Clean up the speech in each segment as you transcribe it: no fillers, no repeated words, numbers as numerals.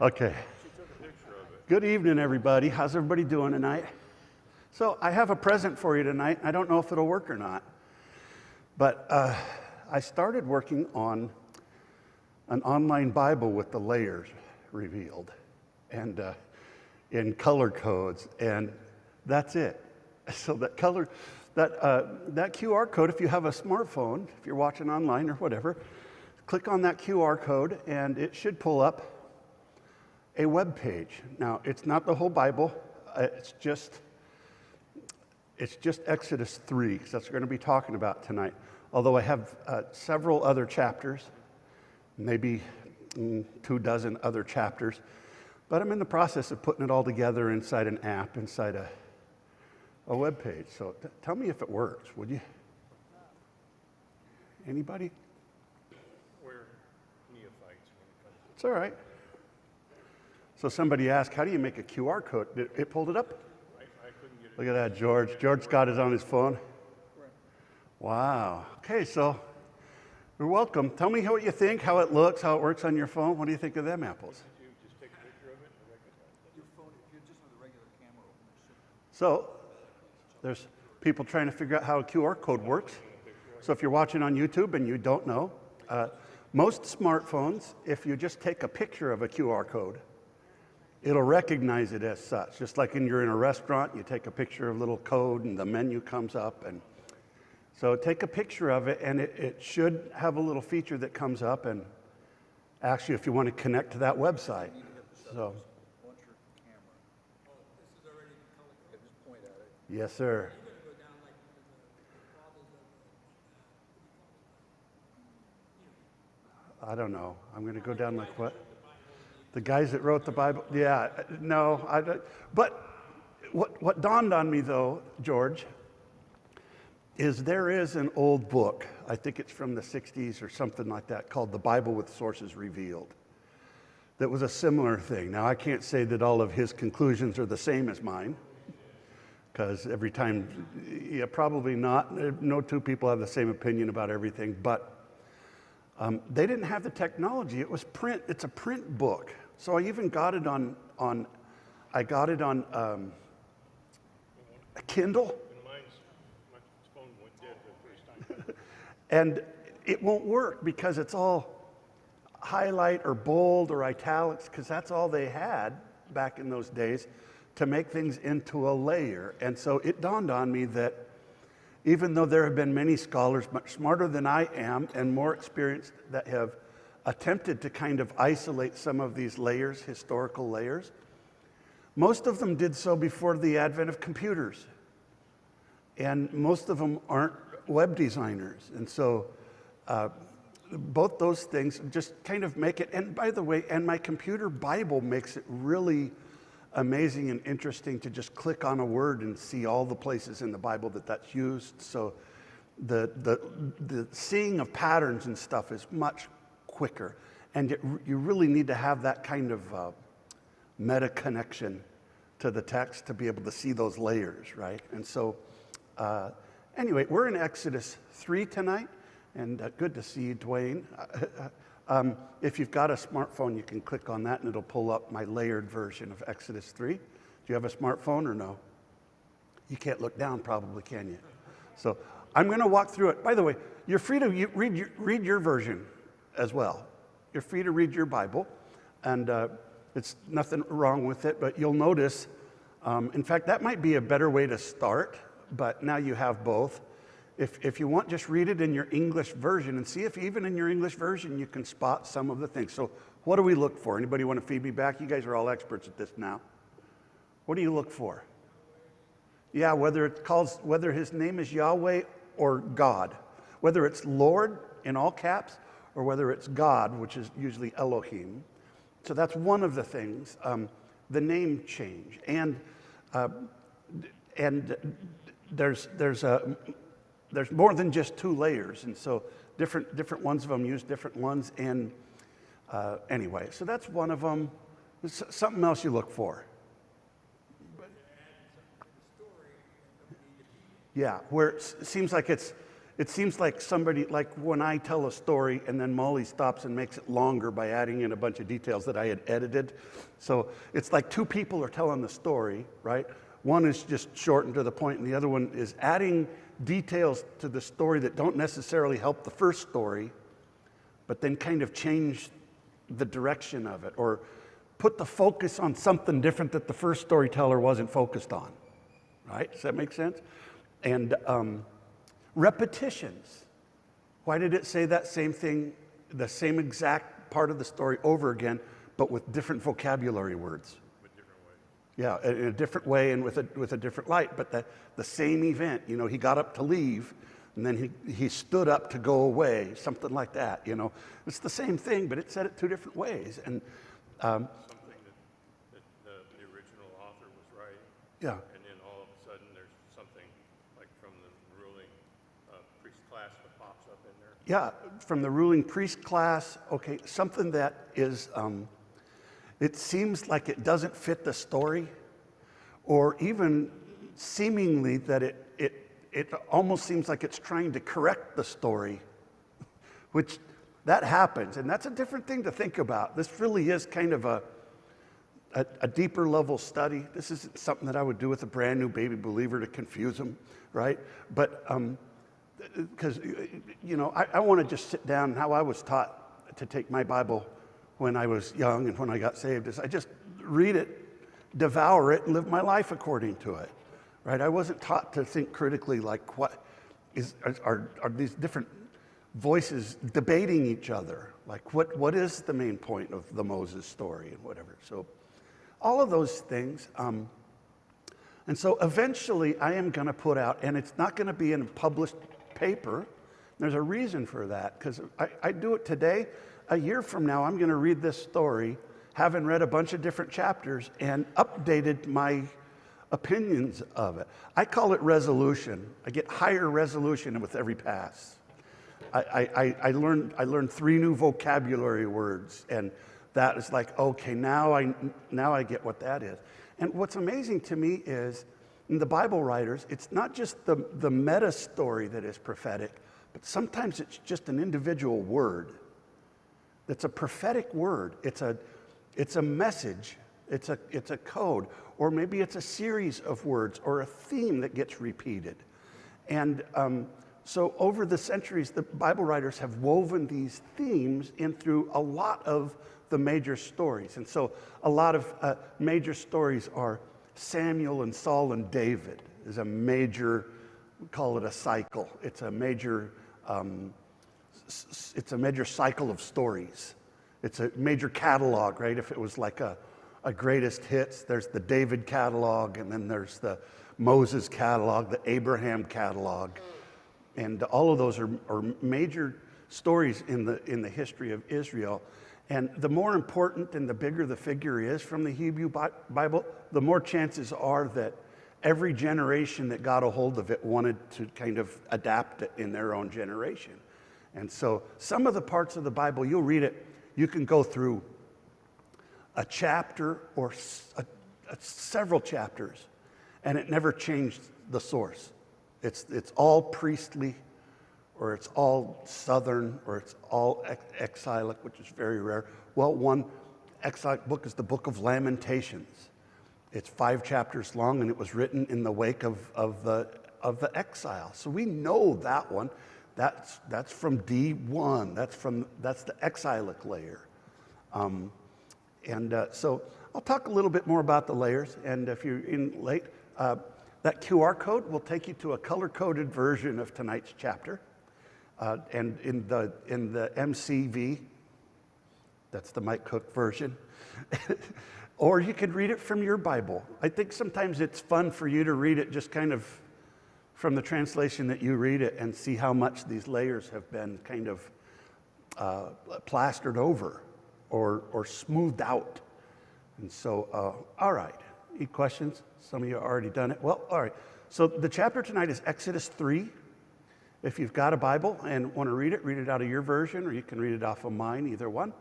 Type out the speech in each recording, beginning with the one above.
Okay. Good evening, everybody. How's everybody doing tonight? So I have a present for you tonight. I don't know if it'll work or not, but I started working on an online Bible with the layers revealed and in color codes, and that's it. So that QR code, if you have a smartphone, if you're watching online or whatever, click on that QR code and it should pull up a web page. Now, it's not the whole Bible. It's just Exodus 3, because that's what we're going to be talking about tonight. Although I have several other chapters, maybe 24 other chapters, but I'm in the process of putting it all together inside an app, inside a web page. So tell me if it works, would you? Anybody? We're neophytes when it comes to It's all right. So somebody asked, how do you make a QR code? It pulled it up? I couldn't get it. Look at that, George. George got it on his phone. Wow. Okay, so you're welcome. Tell me what you think, how it looks, how it works on your phone. What do you think of them apples? You just take a picture of it and Your phone, if you're just with a regular camera open, it should. So there's people trying to figure out how a QR code works. So if you're watching on YouTube and you don't know, most smartphones, if you just take a picture of a QR code, it'll recognize it as such. Just like you're in a restaurant, you take a picture of a little code and the menu comes up. And so take a picture of it and it should have a little feature that comes up and asks you if you want to connect to that website. So, Launch your camera. Oh, this is already color coded. Just point at it. yes, sir. I don't know. I'm going to go down like what? The guys that wrote the Bible? Yeah, no. But what dawned on me, though, George, is there is an old book, I think it's from the 60s or something like that, called The Bible with Sources Revealed, that was a similar thing. Now, I can't say that all of his conclusions are the same as mine, because every time, yeah, probably not. No two people have the same opinion about everything, but they didn't have the technology. It was print. It's a print book. So I even got it on a Kindle. my phone went dead for the first time. And it won't work because it's all highlight or bold or italics, because that's all they had back in those days to make things into a layer. And so it dawned on me that even though there have been many scholars much smarter than I am and more experienced that have attempted to kind of isolate some of these layers, historical layers, most of them did so before the advent of computers. And most of them aren't web designers. And so both those things just kind of make it, and by the way, and my computer Bible makes it really amazing and interesting to just click on a word and see all the places in the Bible that's used. So the seeing of patterns and stuff is much quicker. And you really need to have that kind of meta connection to the text to be able to see those layers, right? And so anyway, we're in Exodus 3 tonight, and good to see you, Dwayne. If you've got a smartphone, you can click on that and it'll pull up my layered version of Exodus 3. Do you have a smartphone or no? You can't look down probably, can you? So I'm going to walk through it. By the way, you're free to read your version as well. You're free to read your Bible, and it's nothing wrong with it, but you'll notice, in fact, that might be a better way to start, but now you have both. If you want, just read it in your English version and see if even in your English version you can spot some of the things. So what do we look for? Anybody want to feed me back? You guys are all experts at this now. What do you look for? Yeah, whether his name is Yahweh or God, whether it's Lord in all caps or whether it's God, which is usually Elohim. So that's one of the things, the name change. And there's more than just two layers, and so different ones of them use different ones. And anyway, so that's one of them. There's something else you look for. Yeah, where it seems like it's it seems like somebody, like when I tell a story and then Molly stops and makes it longer by adding in a bunch of details that I had edited. So it's like two people are telling the story, right? One is just short and to the point, and the other one is adding details to the story that don't necessarily help the first story, but then kind of change the direction of it, or put the focus on something different that the first storyteller wasn't focused on, right? Does that make sense? And repetitions. Why did it say that same thing, the same exact part of the story over again, but with different vocabulary words? With different ways. Yeah, in a different way and with a different light, but the same event. You know, he got up to leave, and then he stood up to go away, something like that. You know, it's the same thing, but it said it two different ways. And Something that the original author was writing. yeah, And then all of a sudden, there's something like from the ruling priest class that pops up in there. yeah, from the ruling priest class. Okay, something that is. It seems like it doesn't fit the story, or even seemingly that it almost seems like it's trying to correct the story, which that happens, and that's a different thing to think about. This really is kind of a deeper level study. This isn't something that I would do with a brand new baby believer to confuse them, right? But because you know, I want to just sit down. How I was taught to take my Bible when I was young and when I got saved is I just read it, devour it, and live my life according to it, right? I wasn't taught to think critically, like what are these different voices debating each other? Like what is the main point of the Moses story and whatever? So all of those things. And so eventually I am going to put out, and it's not going to be in a published paper. There's a reason for that, because I do it today. A year from now, I'm going to read this story, having read a bunch of different chapters and updated my opinions of it. I call it resolution. I get higher resolution with every pass. I learned 3 new vocabulary words, and that is like, okay, now I get what that is. And what's amazing to me is, in the Bible writers, it's not just the meta story that is prophetic, but sometimes it's just an individual word. It's a prophetic word. It's a message. It's a code, or maybe it's a series of words or a theme that gets repeated. And so over the centuries, the Bible writers have woven these themes in through a lot of the major stories. And so a lot of major stories are Samuel and Saul and David is a major, we call it a cycle. It's a major cycle of stories. It's a major catalog, right? If it was like a greatest hits, there's the David catalog, and then there's the Moses catalog, the Abraham catalog. And all of those are major stories in the history of Israel. And the more important and the bigger the figure is from the Hebrew Bible, the more chances are that every generation that got a hold of it wanted to kind of adapt it in their own generation. And so some of the parts of the Bible, you'll read it, you can go through a chapter or several chapters, and it never changed the source. It's all priestly, or it's all southern, or it's all exilic, which is very rare. Well, one exilic book is the Book of Lamentations. It's 5 chapters long, and it was written in the wake of the exile. So we know that one. That's from D1. That's the exilic layer. So I'll talk a little bit more about the layers. And if you're in late, that QR code will take you to a color-coded version of tonight's chapter. And in the MCV, that's the Mike Cook version. Or you could read it from your Bible. I think sometimes it's fun for you to read it just kind of from the translation that you read it and see how much these layers have been kind of plastered over or smoothed out. And so, all right, any questions? Some of you have already done it. Well, all right. So the chapter tonight is Exodus 3. If you've got a Bible and want to read it out of your version, or you can read it off of mine, either one.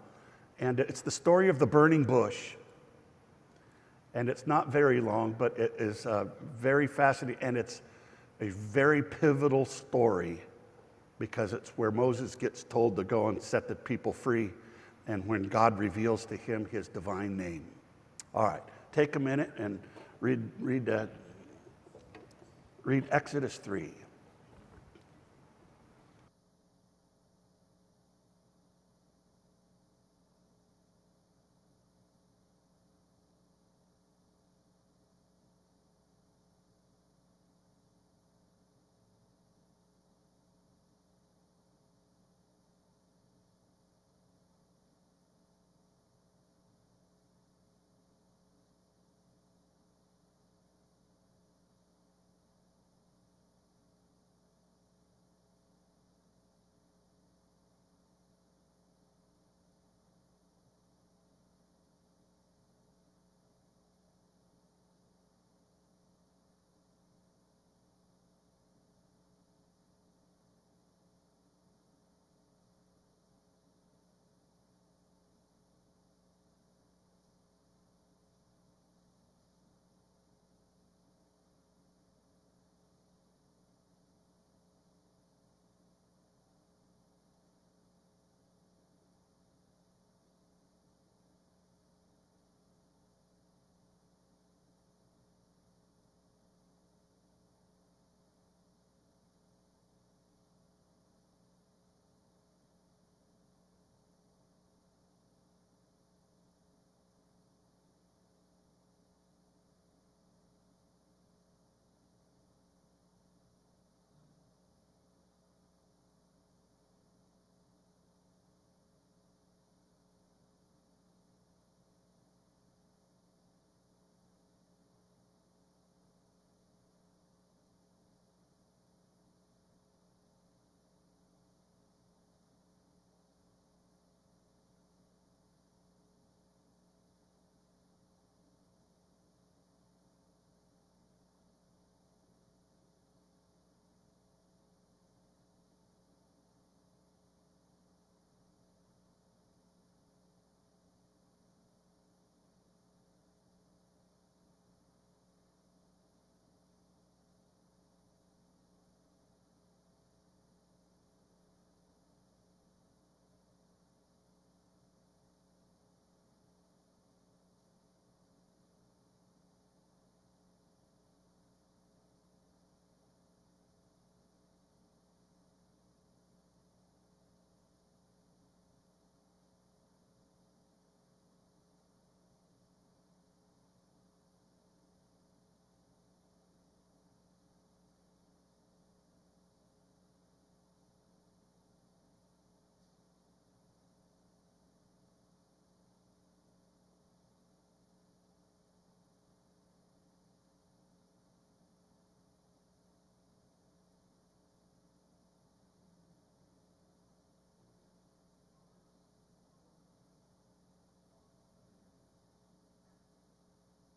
And it's the story of the burning bush. And it's not very long, but it is very fascinating, and it's a very pivotal story because it's where Moses gets told to go and set the people free, and when God reveals to him his divine name. All right, take a minute and read Exodus 3.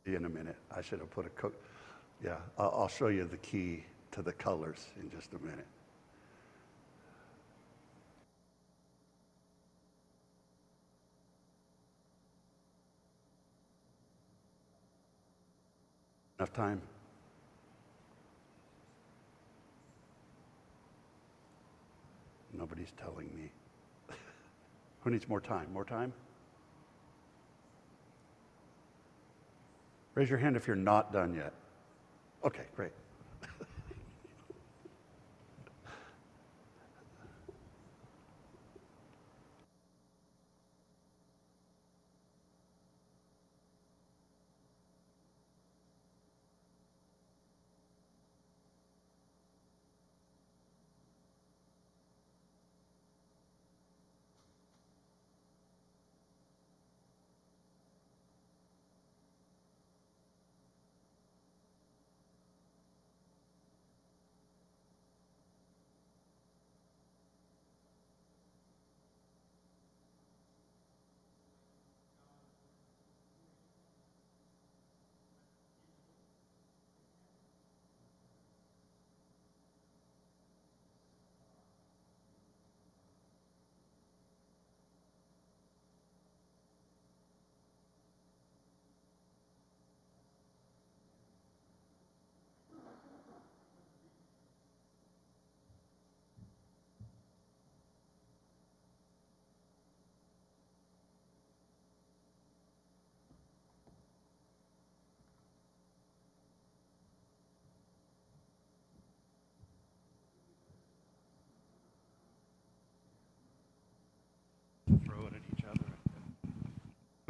In a minute. I should have put a yeah, I'll show you the key to the colors in just a minute. Enough time? Nobody's telling me. Who needs more time? More time? Raise your hand if you're not done yet. Okay, great.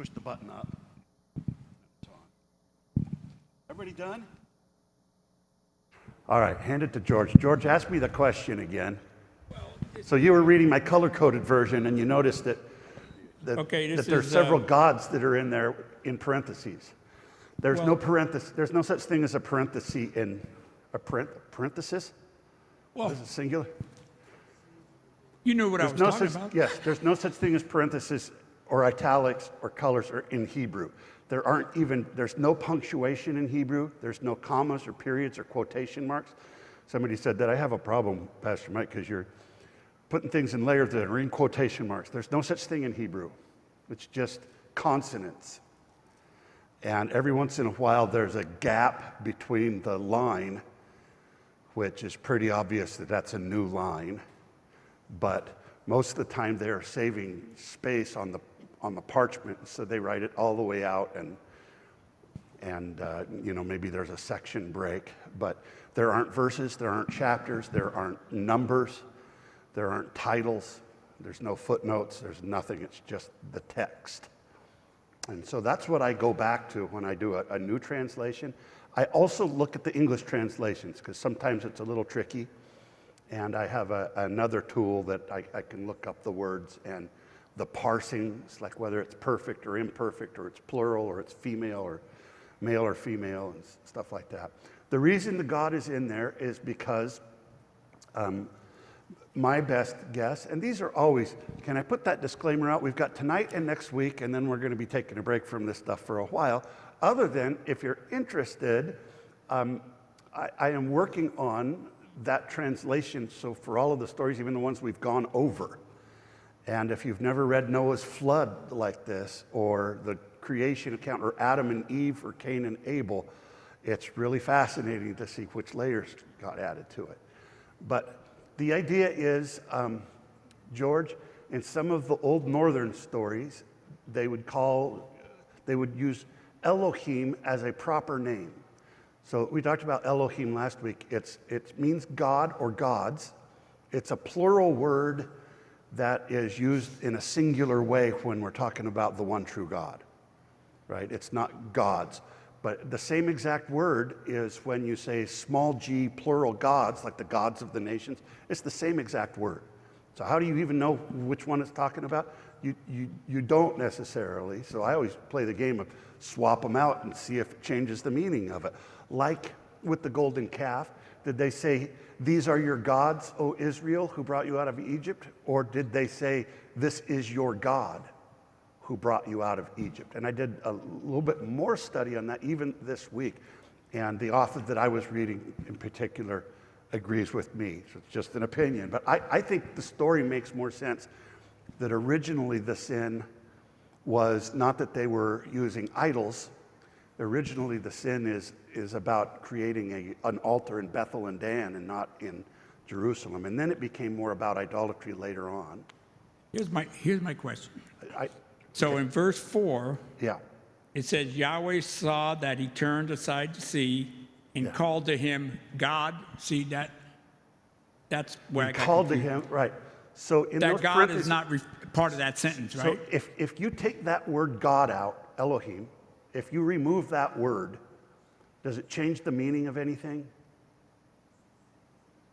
push the button up. It's on. Everybody done? All right, hand it to George. George, ask me the question again. So you were reading my color-coded version, and you noticed that Okay, that there's several gods that are in there in parentheses. There's no parenthesis. There's no such thing as a parenthesis in a parenthesis. Well, Is it singular? you knew what I was no talking such, about. Yes, there's no such thing as parentheses or italics or colors or in Hebrew. There's no punctuation in Hebrew. There's no commas or periods or quotation marks. Somebody said that I have a problem, Pastor Mike, because you're putting things in layers that are in quotation marks. There's no such thing in Hebrew. It's just consonants. And every once in a while, there's a gap between the line, which is pretty obvious that that's a new line. But most of the time, they're saving space on the parchment, so they write it all the way out, and maybe there's a section break. But there aren't verses, there aren't chapters, there aren't numbers, there aren't titles, there's no footnotes, there's nothing. It's just the text. And so that's what I go back to when I do a new translation. I also look at the English translations because sometimes it's a little tricky. And I have another tool that I can look up the words and the parsings, like whether it's perfect or imperfect, or it's plural, or it's female or male or female, and stuff like that. The reason the God is in there is because my best guess, and these are always, can I put that disclaimer out? We've got tonight and next week, and then we're going to be taking a break from this stuff for a while. Other than, if you're interested, I am working on that translation, so for all of the stories, even the ones we've gone over. And if you've never read Noah's flood like this, or the creation account, or Adam and Eve, or Cain and Abel, it's really fascinating to see which layers got added to it. But the idea is, George, in some of the old northern stories, they would use Elohim as a proper name. So we talked about Elohim last week. It means God or gods. It's a plural word that is used in a singular way when we're talking about the one true God, right? It's not gods. But the same exact word is when you say small g plural gods, like the gods of the nations. It's the same exact word. So how do you even know which one it's talking about? You don't necessarily. So I always play the game of swap them out and see if it changes the meaning of it. Like with the golden calf, did they say, "These are your gods, O Israel, who brought you out of Egypt"? Or did they say, "This is your God who brought you out of Egypt"? And I did a little bit more study on that even this week. And the author that I was reading in particular agrees with me. So it's just an opinion. But I think the story makes more sense that originally the sin was not that they were using idols. Originally the sin is about creating an altar in Bethel and Dan and not in Jerusalem. And then it became more about idolatry later on. Here's my question. I, So in verse 4, yeah. it says, Yahweh saw that he turned aside to see and called to him God. See, that's where I got Called to confused. him, right. So in That those God parentheses, is not part of that sentence, right? so if you take that word God out, Elohim, if you remove that word, does it change the meaning of anything?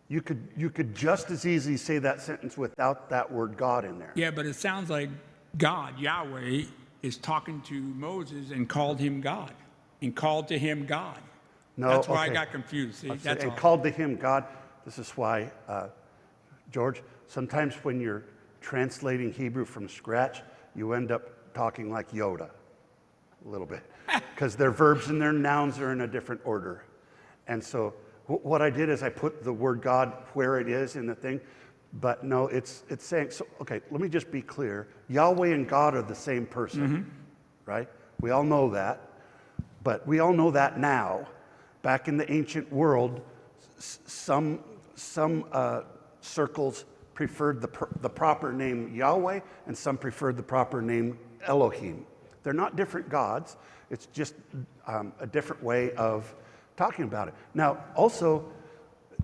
You could just as easily say that sentence without that word God in there. Yeah, but it sounds like God, Yahweh, is talking to Moses and called him God, and called to him God. No, That's why I okay. got confused. See, that's And all. called to him God. This is why, George, sometimes when you're translating Hebrew from scratch, you end up talking like Yoda a little bit because their verbs and their nouns are in a different order. And so what I did is I put the word God where it is in the thing, but no, it's saying, so, okay, let me just be clear. Yahweh and God are the same person, right? We all know that, but we all know that now. Back in the ancient world, some circles preferred the proper name Yahweh, and some preferred the proper name Elohim. They're not different gods. It's just a different way of talking about it. Now, also,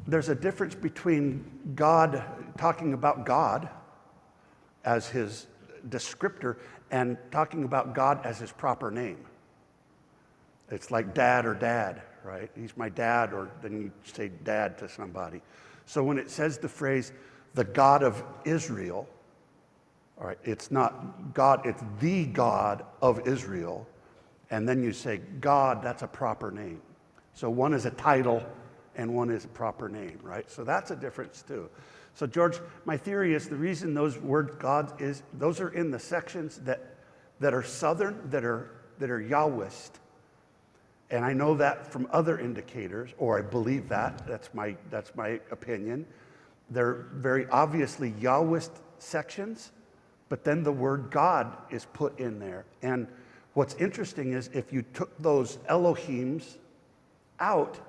there's a difference between God talking about God as his descriptor and talking about God as his proper name. It's like dad or dad, right? He's my dad, or then you say dad to somebody. So when it says the phrase, the God of Israel, all right, it's not God, it's the God of Israel. And then you say God, that's a proper name. So one is a title and one is a proper name, right? So that's a difference too. So George, my theory is the reason those words God is, those are in the sections that are southern, that are Yahwist. And I know that from other indicators, or I believe that, that's my opinion. They're very obviously Yahwist sections, but then the word God is put in there. And what's interesting is if you took those Elohims out,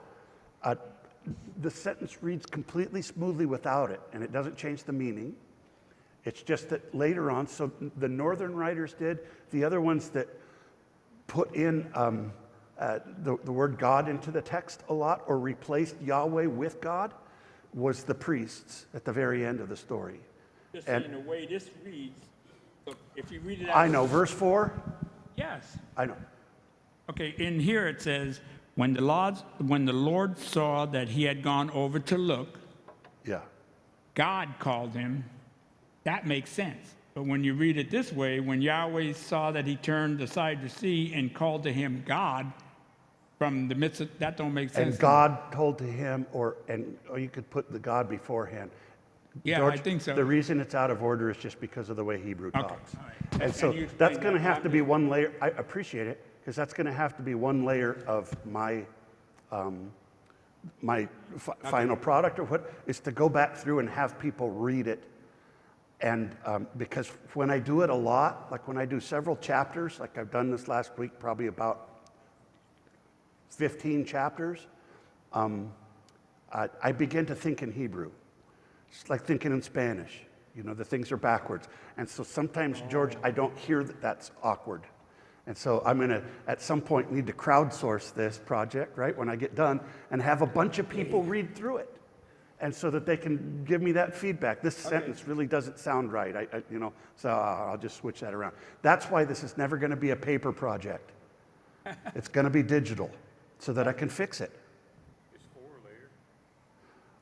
the sentence reads completely smoothly without it, and it doesn't change the meaning. It's just that later on, so the northern writers did, the other ones that put in the word God into the text a lot, or replaced Yahweh with God, was the priests at the very end of the story. Just And in the way this reads, look, if you read it out. I know, verse 4, Yes. I know. Okay, in here it says, when the Lord saw that he had gone over to look, Yeah. God called him. That makes sense. But when you read it this way, when Yahweh saw that he turned aside to see and called to him God from the midst of, that don't make sense. And God told to him, or you could put the God beforehand. Yeah, George, I think so. The reason it's out of order is just because of the way Hebrew Okay, talks. all right. And so you explain that's going to that? have to be one layer. I appreciate it, because that's going to have to be one layer of my final product, or what is to go back through and have people read it. And because when I do it a lot, like when I do several chapters, like I've done this last week, probably about 15 chapters, I begin to think in Hebrew. It's like thinking in Spanish. You know, the things are backwards. And so sometimes, George, I don't hear that that's awkward. And so I'm going to, at some point, need to crowdsource this project, right, when I get done, and have a bunch of people read through it. And so that they can give me that feedback. This sentence really doesn't sound right, so I'll just switch that around. That's why this is never going to be a paper project. It's going to be digital, so that I can fix it. It's 4 later.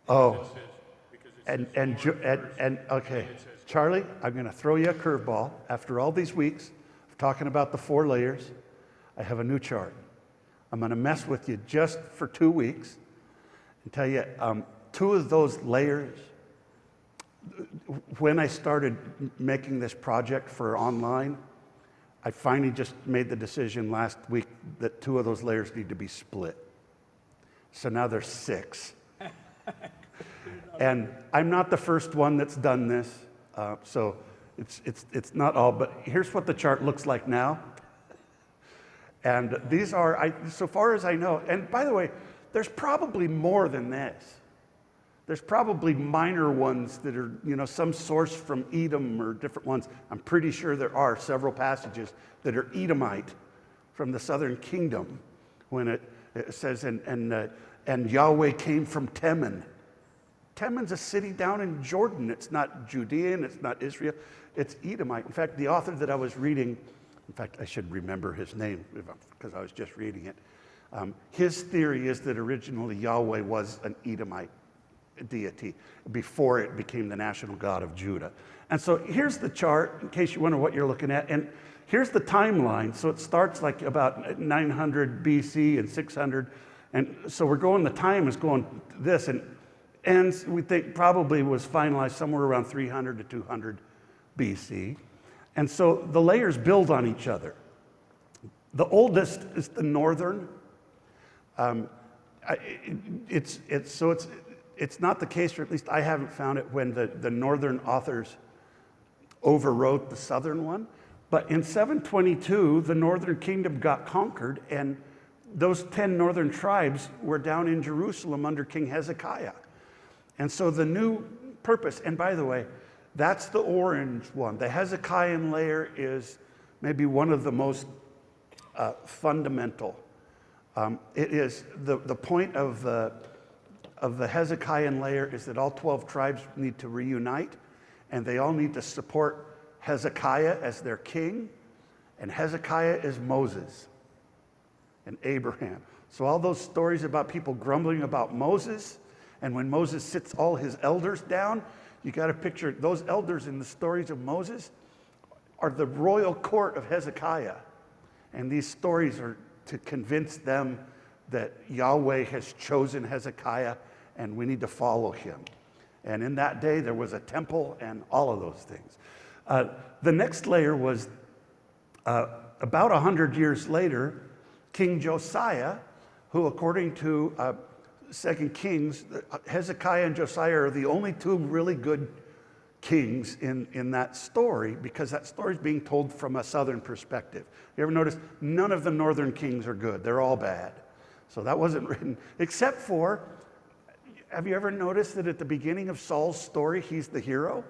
Oh, Because it says and okay, Charlie, I'm going to throw you a curveball. After all these weeks of talking about the 4 layers, I have a new chart. I'm going to mess with you just for 2 weeks and tell you 2 of those layers, when I started making this project for online, I finally just made the decision last week that 2 of those layers need to be split. So now there's 6. And I'm not the first one that's done this, so it's not all, but here's what the chart looks like now. And these are, so far as I know, and by the way, there's probably more than this. There's probably minor ones that are, some source from Edom or different ones. I'm pretty sure there are several passages that are Edomite from the southern kingdom when it says, and Yahweh came from Teman. Teman's a city down in Jordan. It's not Judean, it's not Israel, it's Edomite. In fact, the author that I was reading, in fact, I should remember his name because I was just reading it. His theory is that originally Yahweh was an Edomite deity before it became the national god of Judah. And so here's the chart, in case you wonder what you're looking at. And here's the timeline. So it starts like about 900 BC and 600. And so the time is going this, and ends, we think probably was finalized somewhere around 300 to 200 BC. And so the layers build on each other. The oldest is the northern. It's not the case, or at least I haven't found it, when the northern authors overwrote the southern one. But in 722, the northern kingdom got conquered, and those 10 northern tribes were down in Jerusalem under King Hezekiah. And so the new purpose, and by the way, that's the orange one. The Hezekiah layer is maybe one of the most fundamental. It is the point of the Hezekiah layer is that all 12 tribes need to reunite, and they all need to support Hezekiah as their king. And Hezekiah is Moses and Abraham. So all those stories about people grumbling about Moses, and when Moses sits all his elders down, you got to picture those elders in the stories of Moses are the royal court of Hezekiah. And these stories are to convince them that Yahweh has chosen Hezekiah and we need to follow him. And in that day, there was a temple and all of those things. The next layer was about 100 years later, King Josiah, who according to 2 Kings, Hezekiah and Josiah are the only two really good kings in that story, because that story is being told from a southern perspective. You ever notice none of the northern kings are good? They're all bad. So that wasn't written, except for, have you ever noticed that at the beginning of Saul's story, he's the hero?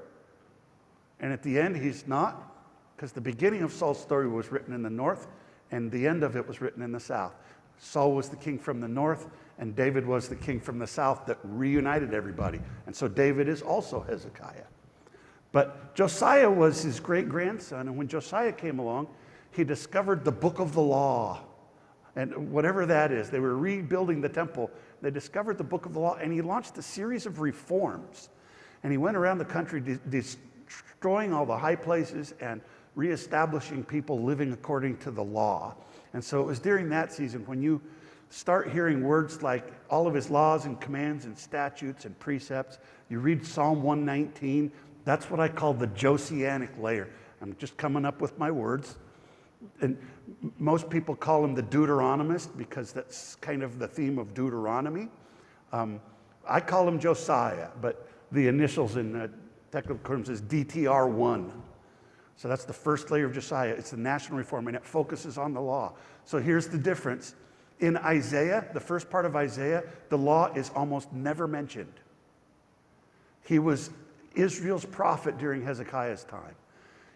And at the end, he's not? Because the beginning of Saul's story was written in the north, and the end of it was written in the south. Saul was the king from the north, and David was the king from the south that reunited everybody. And so David is also Hezekiah. But Josiah was his great-grandson, and when Josiah came along, he discovered the book of the law. And whatever that is, they were rebuilding the temple. They discovered the book of the law, and he launched a series of reforms. And he went around the country destroying all the high places and reestablishing people living according to the law. And so it was during that season when you start hearing words like all of his laws and commands and statutes and precepts. You read Psalm 119. That's what I call the Josianic layer. I'm just coming up with my words. And most people call him the Deuteronomist because that's kind of the theme of Deuteronomy. I call him Josiah, but the initials in technical terms is DTR1. So that's the first layer of Josiah. It's the national reform, and it focuses on the law. So here's the difference. In Isaiah, the first part of Isaiah, the law is almost never mentioned. He was Israel's prophet during Hezekiah's time.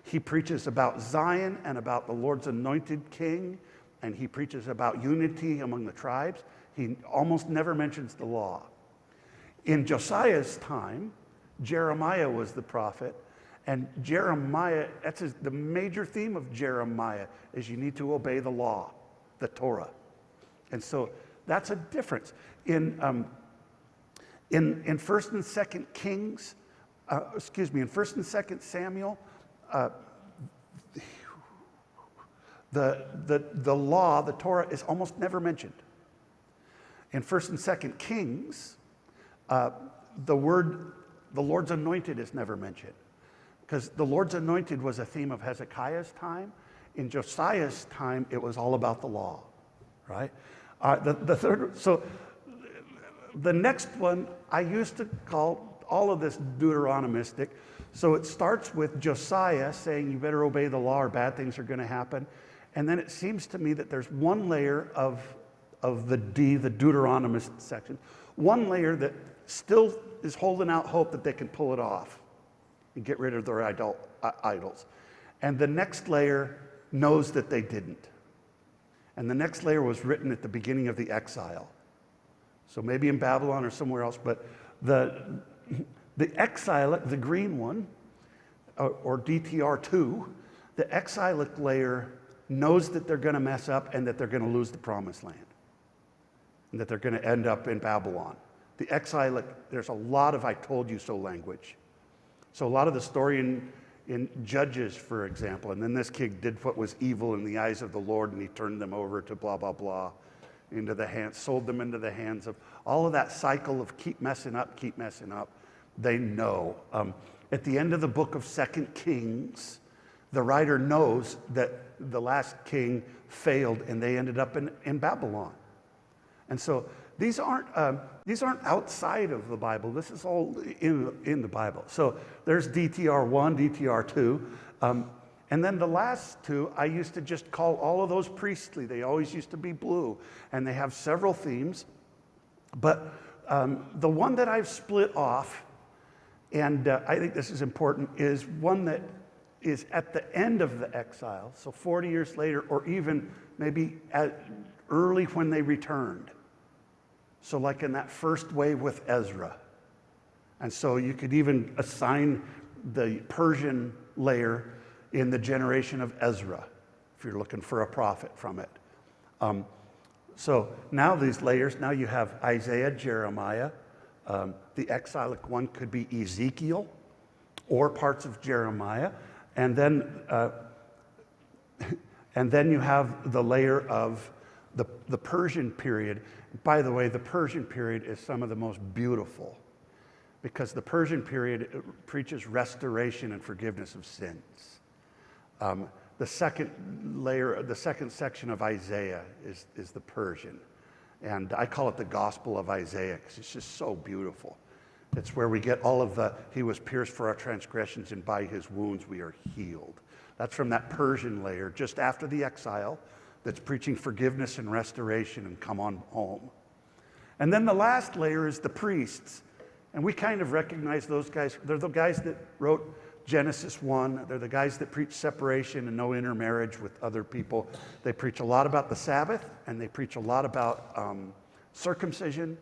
He preaches about Zion and about the Lord's anointed king, and he preaches about unity among the tribes. He almost never mentions the law. In Josiah's time, Jeremiah was the prophet, and Jeremiah, the major theme of Jeremiah is you need to obey the law, the Torah. And so that's a difference. In 1st and 2nd Kings, in 1st and 2nd Samuel, the law, the Torah, is almost never mentioned. In 1st and 2nd Kings, the word, the Lord's anointed, is never mentioned. Because the Lord's anointed was a theme of Hezekiah's time. In Josiah's time, it was all about the law, right? So the next one, I used to call all of this Deuteronomistic. So it starts with Josiah saying you better obey the law or bad things are going to happen. And then it seems to me that there's one layer of the Deuteronomist section, one layer that still is holding out hope that they can pull it off and get rid of their idols. And the next layer knows that they didn't. And the next layer was written at the beginning of the exile. So maybe in Babylon or somewhere else, but the exilic, the green one, or DTR2, the exilic layer knows that they're going to mess up and that they're going to lose the promised land and that they're going to end up in Babylon. The exilic, there's a lot of I told you so language. So a lot of the story in Judges, for example, and then this kid did what was evil in the eyes of the Lord, and he turned them over to blah, blah, blah, into the hands, sold them into the hands of all of that cycle of keep messing up, they know. At the end of the book of 2 Kings, the writer knows that the last king failed and they ended up in Babylon. And so these aren't outside of the Bible. This is all in the Bible. So there's DTR1, DTR2. And then the last two, I used to just call all of those priestly. They always used to be blue. And they have several themes. But the one that I've split off, and I think this is important, is one that is at the end of the exile, so 40 years later, or even maybe early when they returned. So like in that first wave with Ezra. And so you could even assign the Persian layer in the generation of Ezra. if you're looking for a profit from it. So now these layers, now you have Isaiah, Jeremiah. The exilic one could be Ezekiel or parts of Jeremiah. And then you have the layer of the Persian period. By the way, the Persian period is some of the most beautiful, because the Persian period preaches restoration and forgiveness of sins. The second layer, the second section of Isaiah is the Persian. And I call it the Gospel of Isaiah because it's just so beautiful. It's where we get all of he was pierced for our transgressions and by his wounds we are healed. That's from that Persian layer just after the exile that's preaching forgiveness and restoration and come on home. And then the last layer is the priests. And we kind of recognize those guys. They're the guys that wrote Genesis 1. They're the guys that preach separation and no intermarriage with other people. They preach a lot about the Sabbath, and they preach a lot about circumcision,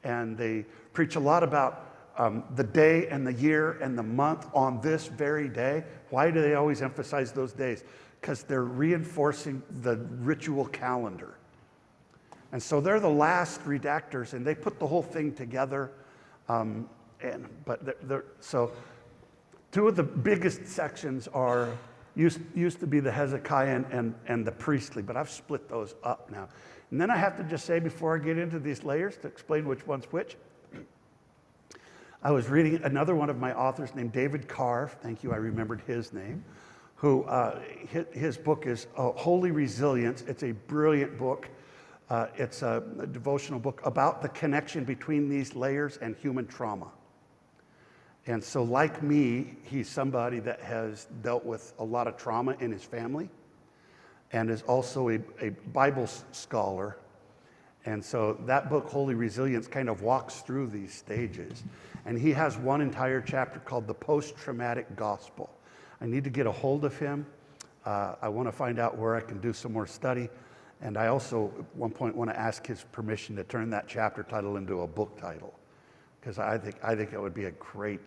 and they preach a lot about the day and the year and the month on this very day. Why do they always emphasize those days? Because they're reinforcing the ritual calendar. And so they're the last redactors, and they put the whole thing together. So two of the biggest sections used to be the Hezekiah and the priestly, but I've split those up now. And then I have to just say, before I get into these layers, to explain which one's which, I was reading another one of my authors named David Carr. Thank you, I remembered his name. Who his book is Holy Resilience. It's a brilliant book. It's a devotional book about the connection between these layers and human trauma. And so, like me, he's somebody that has dealt with a lot of trauma in his family and is also a Bible scholar. And so that book, Holy Resilience, kind of walks through these stages. And he has one entire chapter called The Post-Traumatic Gospel. I need to get a hold of him. I want to find out where I can do some more study. And I also, at one point, want to ask his permission to turn that chapter title into a book title, because I think it would be a great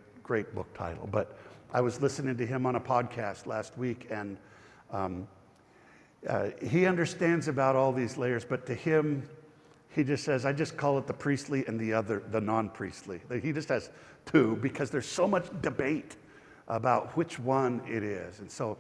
book title. But I was listening to him on a podcast last week, and he understands about all these layers, but to him, he just says, I just call it the priestly and the non-priestly. He just has two, because there's so much debate about which one it is. And so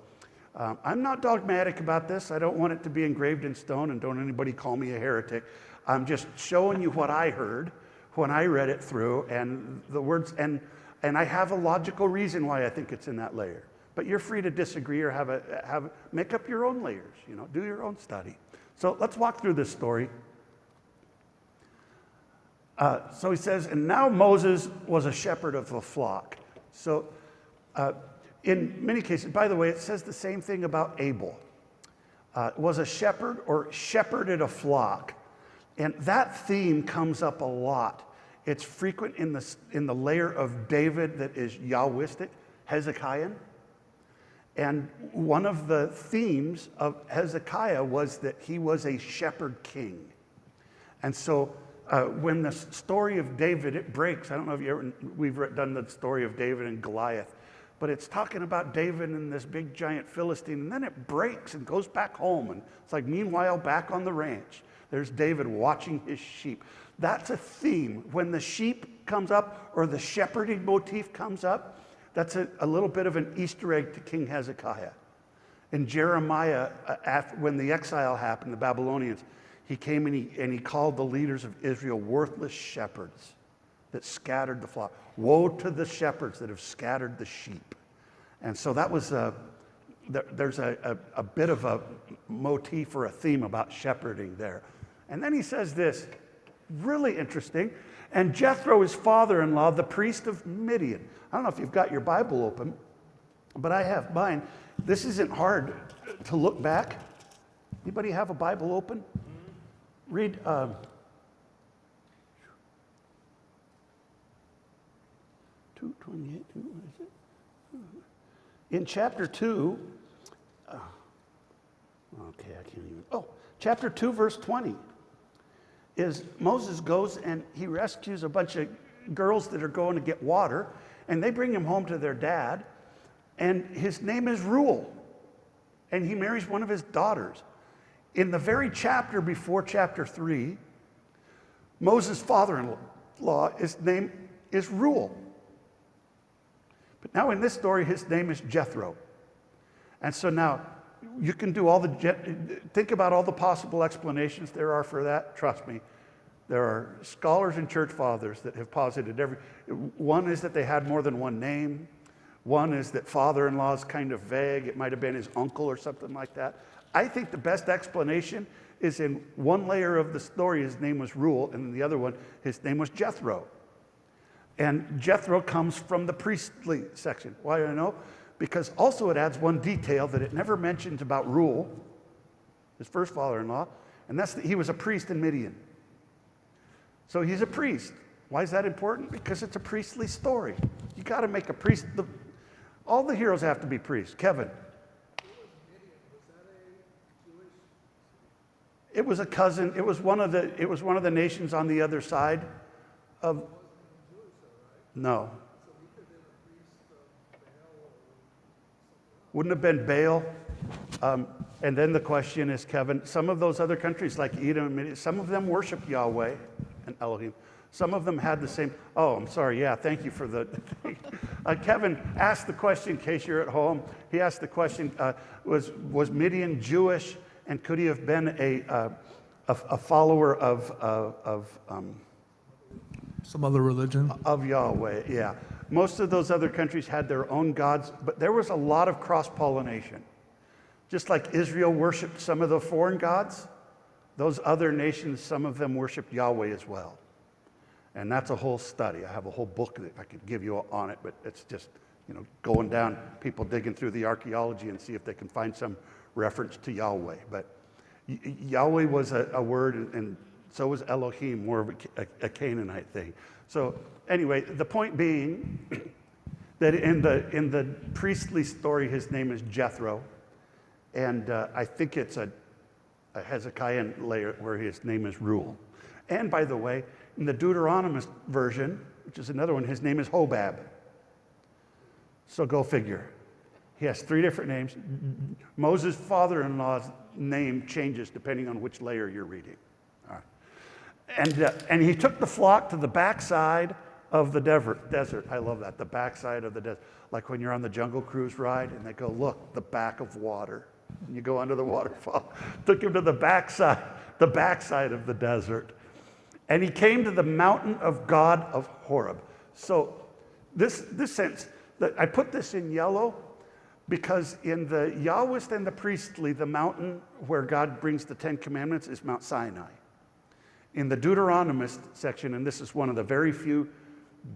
I'm not dogmatic about this. I don't want it to be engraved in stone, and don't anybody call me a heretic. I'm just showing you what I heard when I read it through, and the words, and I have a logical reason why I think it's in that layer. But you're free to disagree or make up your own layers, do your own study. So let's walk through this story. So he says, and now Moses was a shepherd of a flock. So in many cases, by the way, it says the same thing about Abel. Was a shepherd or shepherded a flock. And that theme comes up a lot. It's frequent in the layer of David that is Yahwistic, Hezekiah. And one of the themes of Hezekiah was that he was a shepherd king. And so when the story of David, it breaks. I don't know if we've done the story of David and Goliath, but it's talking about David and this big giant Philistine, and then it breaks and goes back home. And it's like, meanwhile, back on the ranch, there's David watching his sheep. That's a theme. When the sheep comes up or the shepherding motif comes up, that's a little bit of an Easter egg to King Hezekiah. In Jeremiah, when the exile happened, the Babylonians, he came and he called the leaders of Israel worthless shepherds that scattered the flock. Woe to the shepherds that have scattered the sheep. And so that was there's a bit of a motif or a theme about shepherding there. And then he says this, really interesting. And Jethro, his father-in-law, the priest of Midian. I don't know if you've got your Bible open, but I have mine. This isn't hard to look back. Anybody have a Bible open? Read 2:28. What is it? In chapter 2, chapter 2, verse 20, is Moses goes and he rescues a bunch of girls that are going to get water, and they bring him home to their dad, and his name is Reuel. and he marries one of his daughters. In the very chapter before chapter 3, Moses' father-in-law, his name is Reuel. But now in this story, his name is Jethro. And so now you can do think about all the possible explanations there are for that. Trust me, there are scholars and church fathers that have posited one is that they had more than one name. One is that father-in-law is kind of vague. It might have been his uncle or something like that. I think the best explanation is in one layer of the story, his name was Reuel, and in the other one, his name was Jethro. And Jethro comes from the priestly section. Why do I know? Because also it adds one detail that it never mentions about Reuel, his first father-in-law, and that's that he was a priest in Midian. So he's a priest. Why is that important? Because it's a priestly story. You got to make a priest. All the heroes have to be priests. Kevin. It was a cousin. It was one of the nations on the other side of. No. Wouldn't have been Baal. And then the question is, Kevin, some of those other countries like Edom and Midian, some of them worshiped Yahweh and Elohim. Some of them had the same. Oh, I'm sorry. Yeah, thank you for the. Kevin asked the question in case you're at home. He asked the question: was Midian Jewish, and could he have been a follower of some other religion? Of Yahweh? Yeah. Most of those other countries had their own gods, but there was a lot of cross-pollination. Just like Israel worshipped some of the foreign gods, those other nations, some of them worshipped Yahweh as well. And that's a whole study. I have a whole book that I could give you on it, but it's just, going down, people digging through the archaeology and see if they can find some reference to Yahweh. But Yahweh was a word, and so was Elohim, more of a Canaanite thing. So anyway, the point being that in the priestly story, his name is Jethro. And I think it's a Hezekiah layer where his name is Reuel. And by the way, in the Deuteronomist version, which is another one, his name is Hobab. So go figure. He has 3 different names. Moses' father-in-law's name changes depending on which layer you're reading. All right. And he took the flock to the backside of the desert. I love that, the backside of the desert. Like when you're on the Jungle Cruise ride and they go, look, the back of water. And you go under the waterfall. Took him to the backside of the desert. And he came to the mountain of God of Horeb. So this sense, I put this in yellow because in the Yahwist and the priestly, the mountain where God brings the 10 Commandments is Mount Sinai. In the Deuteronomist section, and this is one of the very few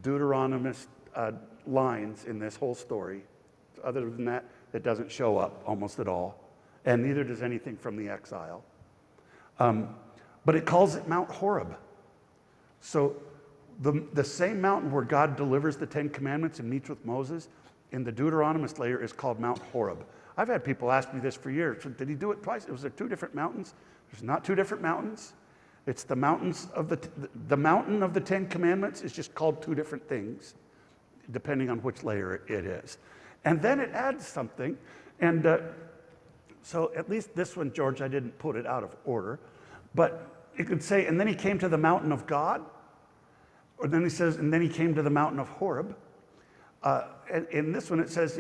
Deuteronomist lines in this whole story, other than that, it doesn't show up almost at all, and neither does anything from the exile. But it calls it Mount Horeb. So the same mountain where God delivers the 10 Commandments and meets with Moses in the Deuteronomist layer is called Mount Horeb. I've had people ask me this for years. So did he do it twice? Was there 2 different mountains? There's not 2 different mountains. It's the mountains of the mountain of the 10 Commandments is just called 2 different things, depending on which layer it is. And then it adds something. And so at least this one, George, I didn't put it out of order. But it could say, and then he came to the mountain of God. Or then he says, and then he came to the mountain of Horeb. And in this one it says,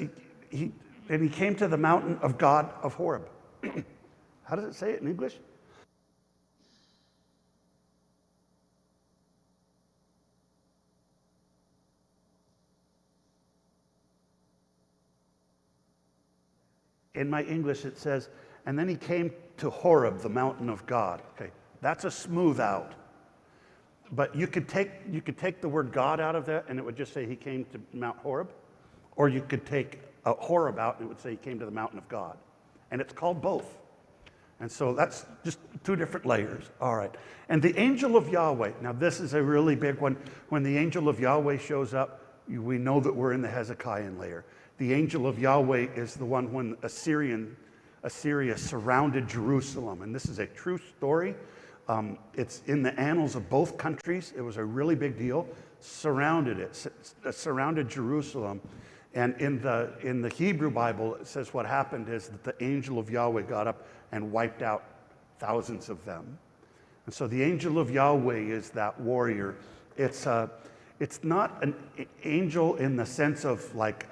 he came to the mountain of God of Horeb. How does it say it in English? In my English it says, and then he came to Horeb, the mountain of God. Okay, that's a smooth out. But you could take the word God out of that and it would just say he came to Mount Horeb. Or you could take Horeb out and it would say he came to the mountain of God. And it's called both. And so that's just 2 different layers. All right. And the angel of Yahweh. Now this is a really big one. When the angel of Yahweh shows up, we know that we're in the Hezekiah layer. The angel of Yahweh is the one when Assyria surrounded Jerusalem. And this is a true story. It's in the annals of both countries. It was a really big deal. Surrounded Jerusalem. And in the Hebrew Bible, it says what happened is that the angel of Yahweh got up and wiped out thousands of them. And so the angel of Yahweh is that warrior. It's not an angel in the sense of like,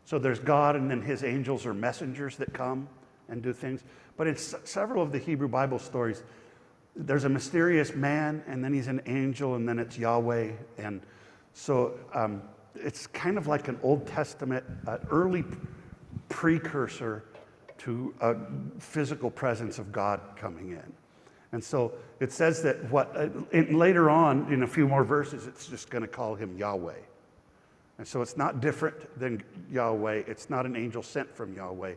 so there's God and then his angels are messengers that come and do things. But in several of the Hebrew Bible stories, there's a mysterious man and then he's an angel and then it's Yahweh. And so it's kind of like an Old Testament, early precursor to a physical presence of God coming in. And so it says that later on, in a few more verses, it's just going to call him Yahweh. And so it's not different than Yahweh. It's not an angel sent from Yahweh.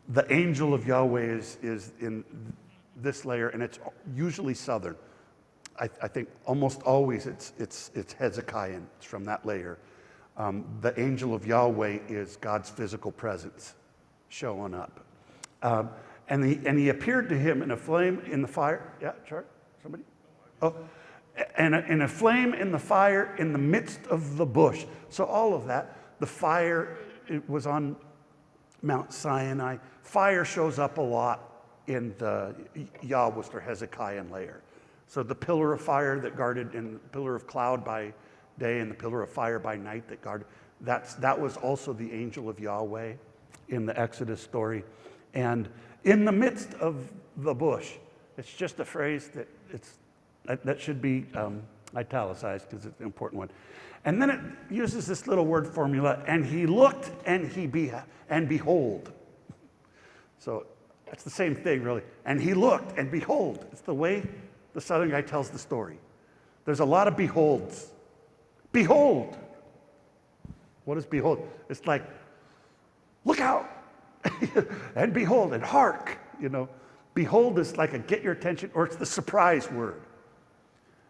The angel of Yahweh is in this layer, and it's usually southern. I think almost always it's Hezekiah. It's from that layer. The angel of Yahweh is God's physical presence showing up. And he appeared to him in a flame in the fire. Yeah, Chart? Somebody? Oh, and in a flame in the fire in the midst of the bush. So all of that, the fire, it was on Mount Sinai. Fire shows up a lot in the Yahweh or Hezekiah layer. So the pillar of fire that guarded, and the pillar of cloud by day and the pillar of fire by night that guarded, that was also the angel of Yahweh in the Exodus story. And in the midst of the bush, it's just a phrase that should be italicized because it's an important one. And then it uses this little word formula, and he looked and behold. So it's the same thing, really. And he looked and behold. It's the way the Southern guy tells the story. There's a lot of beholds. Behold. What is behold? It's like, look out. And behold, and hark, Behold is like a get your attention, or it's the surprise word.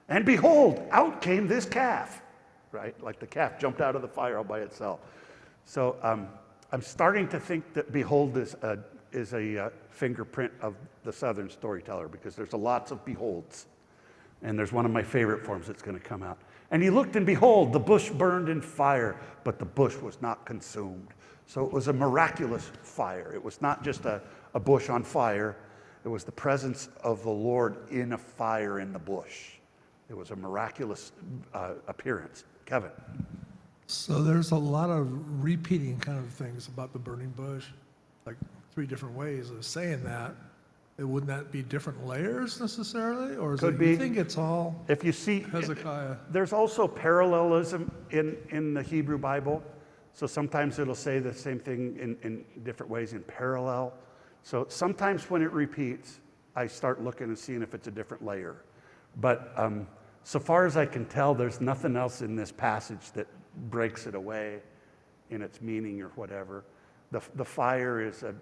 And behold, out came this calf, right? Like the calf jumped out of the fire all by itself. So I'm starting to think that behold is a fingerprint of the Southern storyteller, because there's lots of beholds. And there's one of my favorite forms that's going to come out. And he looked, and behold, the bush burned in fire, but the bush was not consumed. So it was a miraculous fire. It was not just a bush on fire. It was the presence of the Lord in a fire in the bush. It was a miraculous appearance. Kevin. So there's a lot of repeating kind of things about the burning bush, like 3 different ways of saying that. Wouldn't that be different layers necessarily? Or is Could it, be. you think it's all If you see, Hezekiah? there's also parallelism in the Hebrew Bible. So sometimes it'll say the same thing in different ways in parallel. So sometimes when it repeats, I start looking and seeing if it's a different layer. But so far as I can tell, there's nothing else in this passage that breaks it away in its meaning or whatever. The fire is a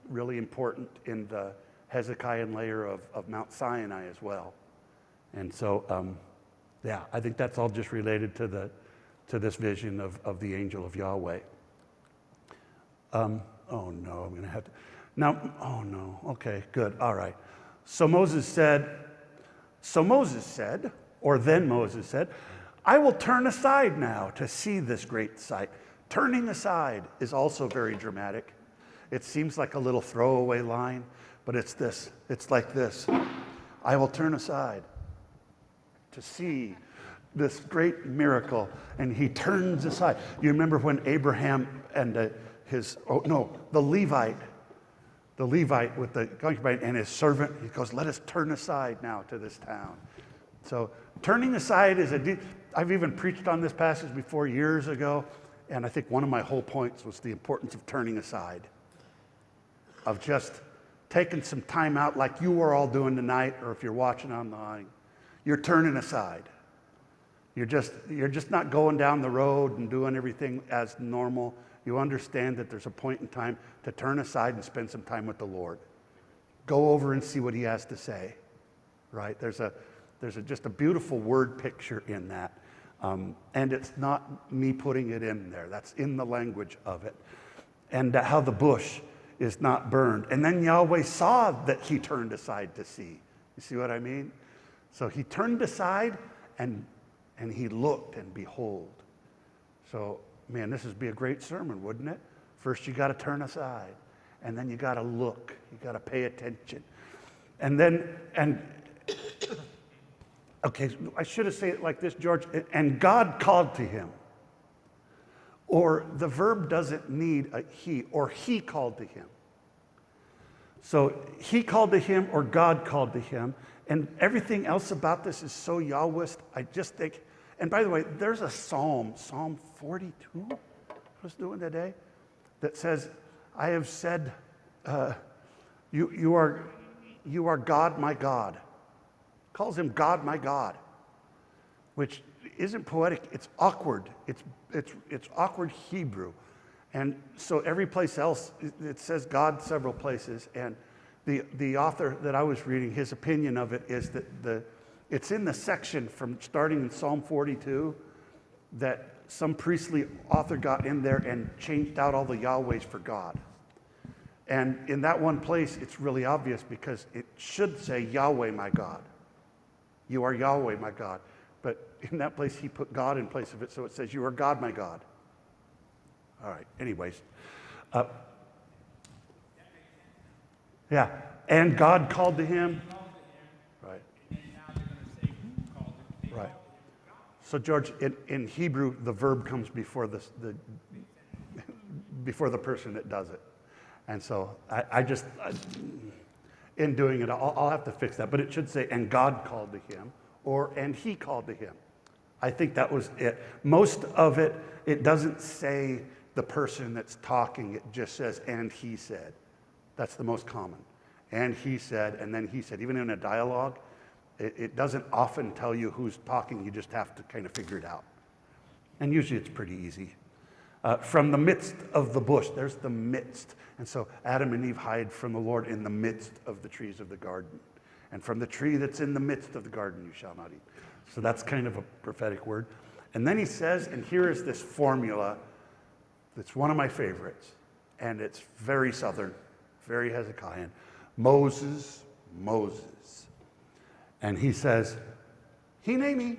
really important in the Hezekiah layer of Mount Sinai as well. And so, yeah, I think that's all just related to this vision of the angel of Yahweh. Oh no, I'm going to have to. Now, oh no, okay, good, all right. So Moses said, or then Moses said, I will turn aside now to see this great sight. Turning aside is also very dramatic. It seems like a little throwaway line, but it's like this. I will turn aside to see this great miracle, and he turns aside. You remember when Abraham and the Levite with the concubine and his servant, he goes, let us turn aside now to this town. So turning aside is I've even preached on this passage before years ago, and I think one of my whole points was the importance of turning aside, of just taking some time out like you are all doing tonight, or if you're watching online, you're turning aside. You're just not going down the road and doing everything as normal. You understand that there's a point in time to turn aside and spend some time with the Lord. Go over and see what he has to say, right? There's just a beautiful word picture in that. And it's not me putting it in there. That's in the language of it. And how the bush is not burned. And then Yahweh saw that he turned aside to see. You see what I mean? So he turned aside and he looked, and behold. So man, this would be a great sermon, wouldn't it? First, you got to turn aside, and then you got to look. You got to pay attention. Okay, I should have said it like this, George. And God called to him. Or the verb doesn't need a he, or he called to him. So he called to him, or God called to him. And everything else about this is so Yahwist. I just think, and by the way, there's a psalm, Psalm 42, I was doing today, that says, I have said, you are God, my God. Calls him God, my God, which isn't poetic. It's awkward. It's awkward Hebrew. And so every place else, it says God several places. And the author that I was reading, his opinion of it is that it's in the section from starting in Psalm 42 that some priestly author got in there and changed out all the Yahwehs for God. And in that one place, it's really obvious because it should say Yahweh, my God. You are Yahweh, my God. But in that place, he put God in place of it, so it says, you are God, my God. All right, anyways. Yeah, and God called to him. Right. Right. So, George, in Hebrew, the verb comes before before the person that does it. And so in doing it, I'll have to fix that. But it should say, and God called to him, or and he called to him. I think that was it. Most of it, it doesn't say the person that's talking. It just says, and he said. That's the most common. And he said, and then he said. Even in a dialogue, it doesn't often tell you who's talking. You just have to kind of figure it out. And usually it's pretty easy. From the midst of the bush, there's the midst. And so Adam and Eve hide from the Lord in the midst of the trees of the garden. And from the tree that's in the midst of the garden you shall not eat. So that's kind of a prophetic word. And then he says, and here is this formula that's one of my favorites. And it's very Southern, very Hezekiahan. Moses, Moses. And he says, Hineni.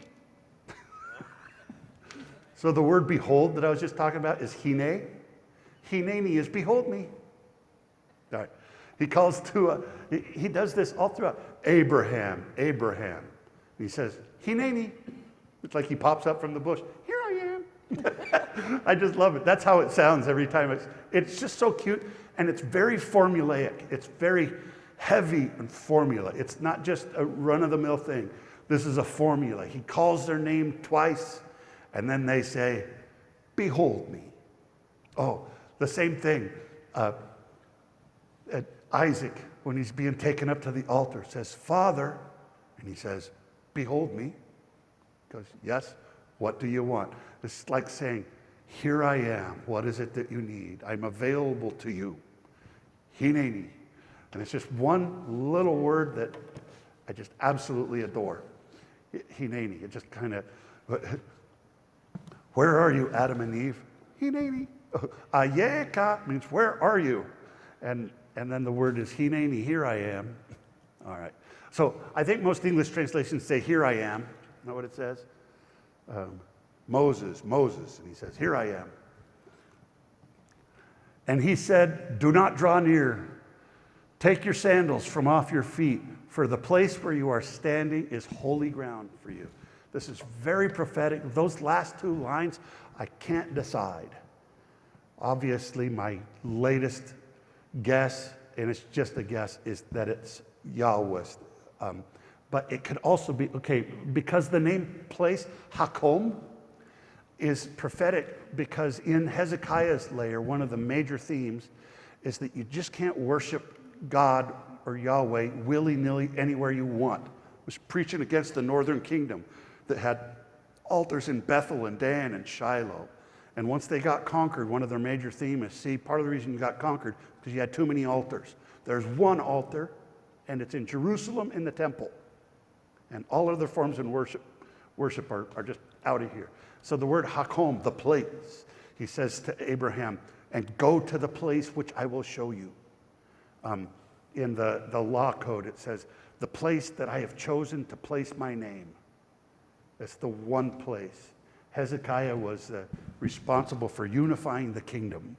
So the word behold that I was just talking about is hine. Hineni is behold me. All right. He calls to, he does this all throughout. Abraham, Abraham. He says, Hineni. It's like he pops up from the bush. Here I am. I just love it. That's how it sounds every time. It's just so cute, and it's very formulaic. It's very heavy in formula. It's not just a run-of-the-mill thing. This is a formula. He calls their name twice, and then they say, behold me. Oh, the same thing. Isaac, when he's being taken up to the altar, says, Father, and he says, behold me. He goes, yes, what do you want? It's like saying, here I am. What is it that you need? I'm available to you. Hineni. And it's just one little word that I just absolutely adore. Hineni. It just kind of, where are you, Adam and Eve? Hineni. Ayeka means where are you? And then the word is Hineni, here I am. All right. So I think most English translations say, here I am. Isn't that what it says? Moses, Moses. And he says, here I am. And he said, do not draw near. Take your sandals from off your feet, for the place where you are standing is holy ground for you. This is very prophetic. Those last two lines, I can't decide. Obviously, my latest guess, and it's just a guess, is that it's Yahweh. But it could also be, okay, because the name place, Hakom, is prophetic because in Hezekiah's layer, one of the major themes is that you just can't worship God or Yahweh willy-nilly anywhere you want. I was preaching against the northern kingdom that had altars in Bethel and Dan and Shiloh. And once they got conquered, one of their major themes is, see, part of the reason you got conquered because you had too many altars. There's one altar, and it's in Jerusalem in the temple. And all other forms of worship are just out of here. So the word Hakom, the place, he says to Abraham, and go to the place which I will show you. In the law code, it says, the place that I have chosen to place my name. That's the one place. Hezekiah was responsible for unifying the kingdom.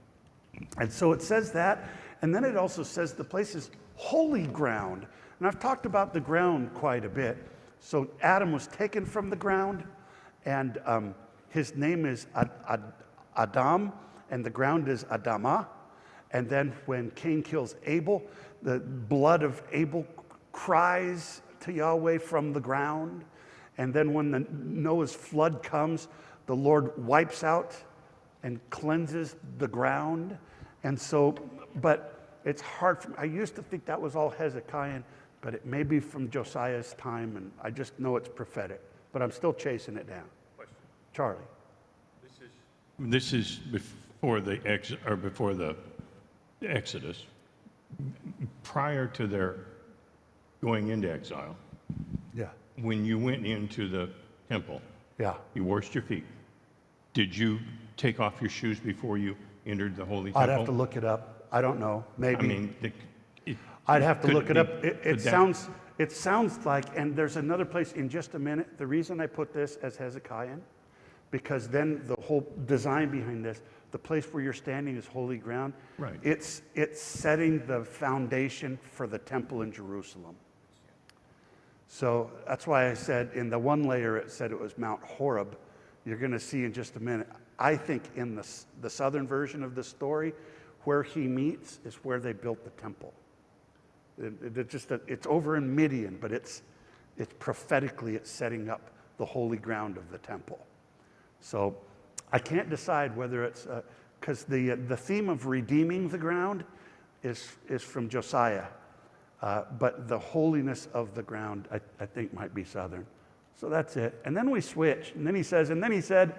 And so it says that, and then it also says the place is holy ground. And I've talked about the ground quite a bit. So Adam was taken from the ground, and his name is Adam, and the ground is Adamah. And then when Cain kills Abel, the blood of Abel cries to Yahweh from the ground. And then when the Noah's flood comes, the Lord wipes out and cleanses the ground. And so, but it's hard for me. I used to think that was all Hezekiah, but it may be from Josiah's time, and I just know it's prophetic. But I'm still chasing it down. Question. Charlie. This is before the Exodus, prior to their going into exile. Yeah. When you went into the temple, Yeah. you washed your feet. Did you take off your shoes before you entered the holy temple? I'd have to look it up. I don't know. Maybe. I mean, I'd have to could look it be- up. It could that- sounds like, and there's another place in just a minute. The reason I put this as Hezekiah, because then the whole design behind this, the place where you're standing is holy ground. Right. It's setting the foundation for the temple in Jerusalem. So that's why I said in the one layer it said it was Mount Horeb. You're going to see in just a minute. I think in the southern version of the story, where he meets is where they built the temple. It's over in Midian, but it's prophetically it's setting up the holy ground of the temple. So I can't decide whether it's because the theme of redeeming the ground is from Josiah, but the holiness of the ground I think might be southern. So that's it. And then we switch, and then he said,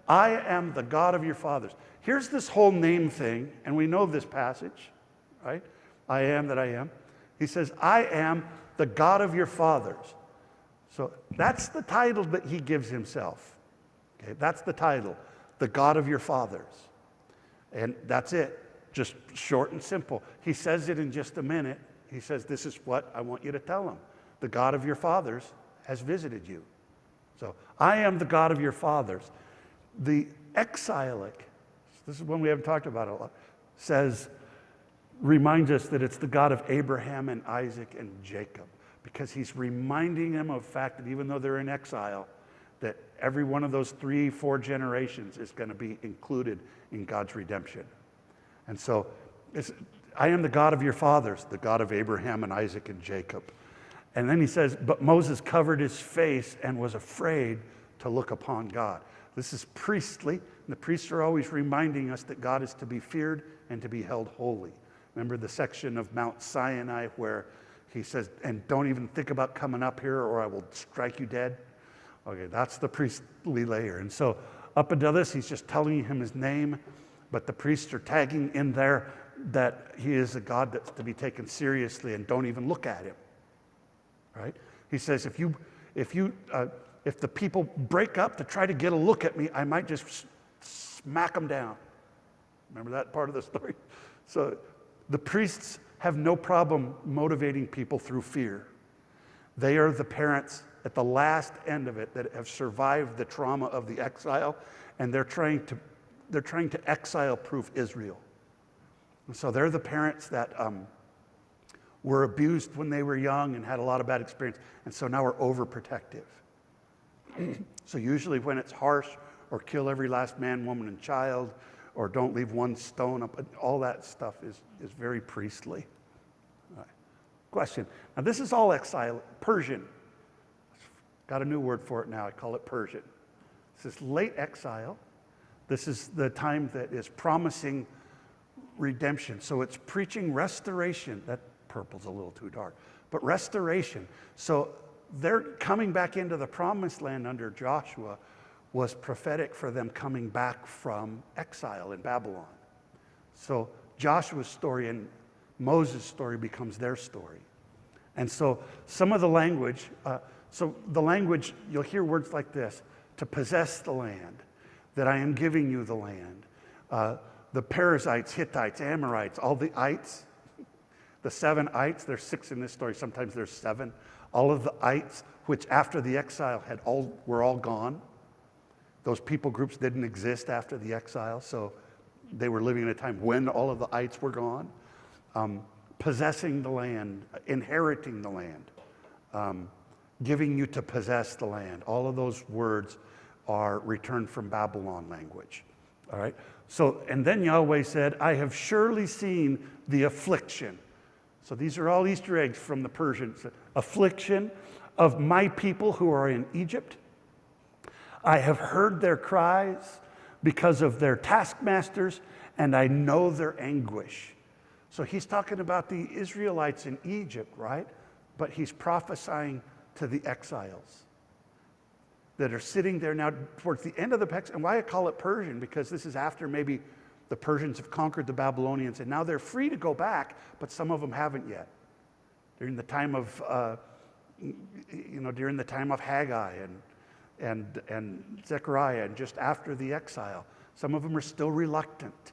I am the God of your fathers. Here's this whole name thing, and we know this passage, right? I am that I am. He says, I am the God of your fathers. So that's the title that he gives himself. Okay, that's the title, the God of your fathers. And that's it, just short and simple. He says it in just a minute. He says, this is what I want you to tell them. The God of your fathers has visited you. So I am the God of your fathers. The exilic, this is one we haven't talked about a lot, reminds us that it's the God of Abraham and Isaac and Jacob, because he's reminding them of the fact that even though they're in exile, that every one of those 3-4 generations is going to be included in God's redemption. And so I am the God of your fathers, the God of Abraham and Isaac and Jacob. And then he says, but Moses covered his face and was afraid to look upon God. This is priestly, and the priests are always reminding us that God is to be feared and to be held holy. Remember the section of Mount Sinai where he says, and don't even think about coming up here or I will strike you dead? Okay, that's the priestly layer. And so up until this, he's just telling him his name, but the priests are tagging in there that he is a God that's to be taken seriously and don't even look at him. Right? He says, if the people break up to try to get a look at me, I might just smack them down. Remember that part of the story? So the priests have no problem motivating people through fear. They are the parents at the last end of it that have survived the trauma of the exile, and they're trying to exile-proof Israel. And so they're the parents that were abused when they were young and had a lot of bad experience, and so now we're overprotective. So usually when it's harsh, or kill every last man, woman, and child, or don't leave one stone up, all that stuff is very priestly. All right. Question. Now this is all exile, Persian. Got a new word for it now, I call it Persian. This is late exile. This is the time that is promising redemption. So it's preaching restoration. That purple's a little too dark, but restoration. So they're coming back into the promised land under Joshua was prophetic for them coming back from exile in Babylon. So Joshua's story and Moses' story becomes their story. And so some of the language, you'll hear words like this, to possess the land, that I am giving you the land. The Perizzites, Hittites, Amorites, all the ites, the 7 ites, there's 6 in this story, sometimes there's 7. All of the ites, which after the exile were all gone. Those people groups didn't exist after the exile, so they were living in a time when all of the ites were gone. Possessing the land, inheriting the land, giving you to possess the land. All of those words are returned from Babylon language. All right? So, and then Yahweh said, I have surely seen the affliction. So these are all Easter eggs from the Persians. Affliction of my people who are in Egypt. I have heard their cries because of their taskmasters, and I know their anguish. So he's talking about the Israelites in Egypt, right? But he's prophesying to the exiles that are sitting there now towards the end of the exile. And why I call it Persian, because this is after maybe the Persians have conquered the Babylonians, and now they're free to go back, but some of them haven't yet. During the time of, during the time of Haggai and Zechariah, and just after the exile, some of them are still reluctant.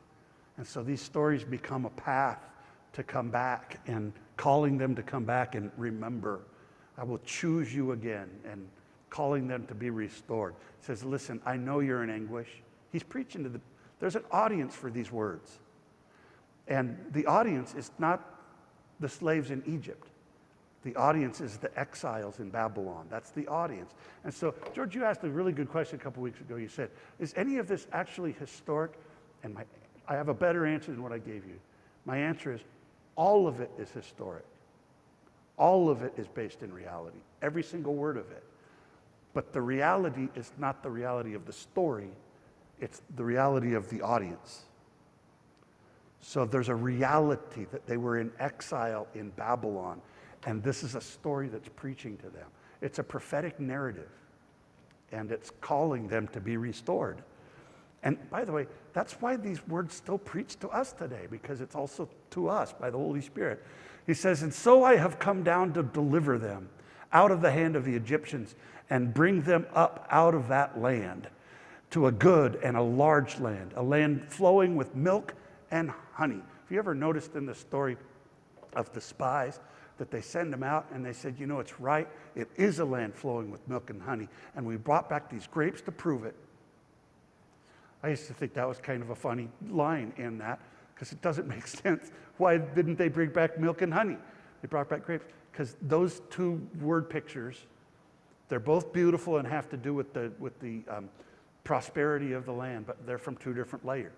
And so these stories become a path to come back and calling them to come back and remember, I will choose you again, and calling them to be restored. He says, listen, I know you're in anguish. He's preaching to there's an audience for these words. And the audience is not the slaves in Egypt. The audience is the exiles in Babylon. That's the audience. And so, George, you asked a really good question a couple weeks ago. You said, is any of this actually historic? And I have a better answer than what I gave you. My answer is, all of it is historic. All of it is based in reality. Every single word of it. But the reality is not the reality of the story. It's the reality of the audience. So there's a reality that they were in exile in Babylon, and this is a story that's preaching to them. It's a prophetic narrative, and it's calling them to be restored. And by the way, that's why these words still preach to us today, because it's also to us by the Holy Spirit. He says, and so I have come down to deliver them out of the hand of the Egyptians and bring them up out of that land to a good and a large land, a land flowing with milk and honey. Have you ever noticed in the story of the spies that they send them out and they said, you know, it's right, it is a land flowing with milk and honey, and we brought back these grapes to prove it. I used to think that was kind of a funny line in that, because it doesn't make sense. Why didn't they bring back milk and honey? They brought back grapes. Because those two word pictures, they're both beautiful and have to do with the prosperity of the land, but they're from two different layers.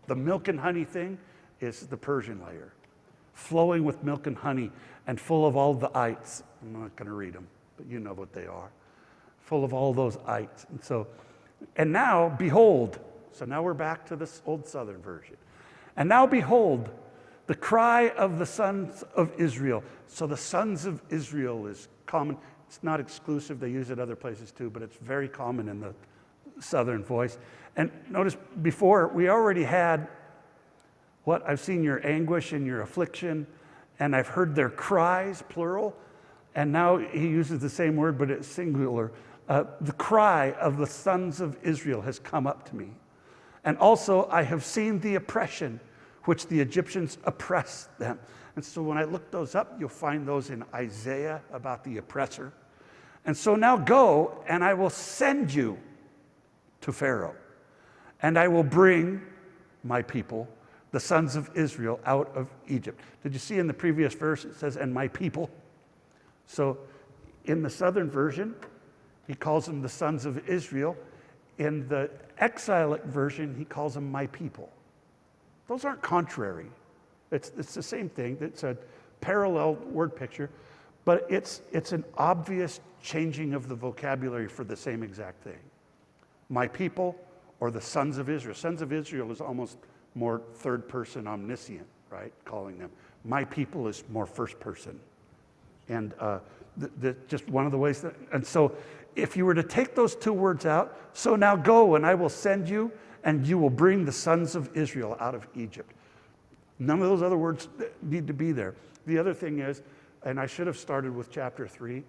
The milk and honey thing is the Persian layer, flowing with milk and honey and full of all the ites. I'm not going to read them, but you know what they are. Full of all those ites. And now, behold, so now we're back to this old Southern version. And now, behold, the cry of the sons of Israel. So the sons of Israel is common. It's not exclusive. They use it other places too, but it's very common in the Southern voice. And notice before, we already had what? I've seen your anguish and your affliction, and I've heard their cries, plural. And now he uses the same word, but it's singular. The cry of the sons of Israel has come up to me. And also, I have seen the oppression which the Egyptians oppressed them. And so when I look those up, you'll find those in Isaiah about the oppressor. And so now go, and I will send you to Pharaoh, and I will bring my people, the sons of Israel, out of Egypt. Did you see in the previous verse it says, and my people? So in the Southern version, he calls them the sons of Israel. In the exilic version, he calls them my people. Those aren't contrary. It's the same thing. It's a parallel word picture, but it's an obvious changing of the vocabulary for the same exact thing. My people, or the sons of Israel. Sons of Israel is almost more third person omniscient, right? Calling them. My people is more first person. And just one of the ways that, and so if you were to take those two words out, so now go and I will send you and you will bring the sons of Israel out of Egypt. None of those other words need to be there. The other thing is, and I should have started with chapter 3,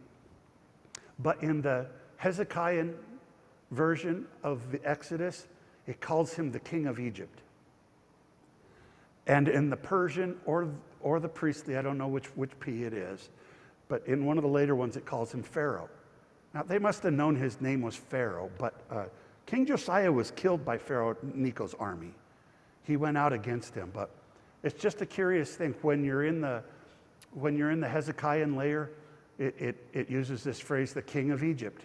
but in the Hezekiah version of the Exodus, it calls him the king of Egypt. And in the Persian or the priestly, I don't know which P it is, but in one of the later ones, it calls him Pharaoh. Now, they must have known his name was Pharaoh, but King Josiah was killed by Pharaoh Necho's army. He went out against him. But it's just a curious thing. When you're in the Hezekiah layer, it uses this phrase, the king of Egypt.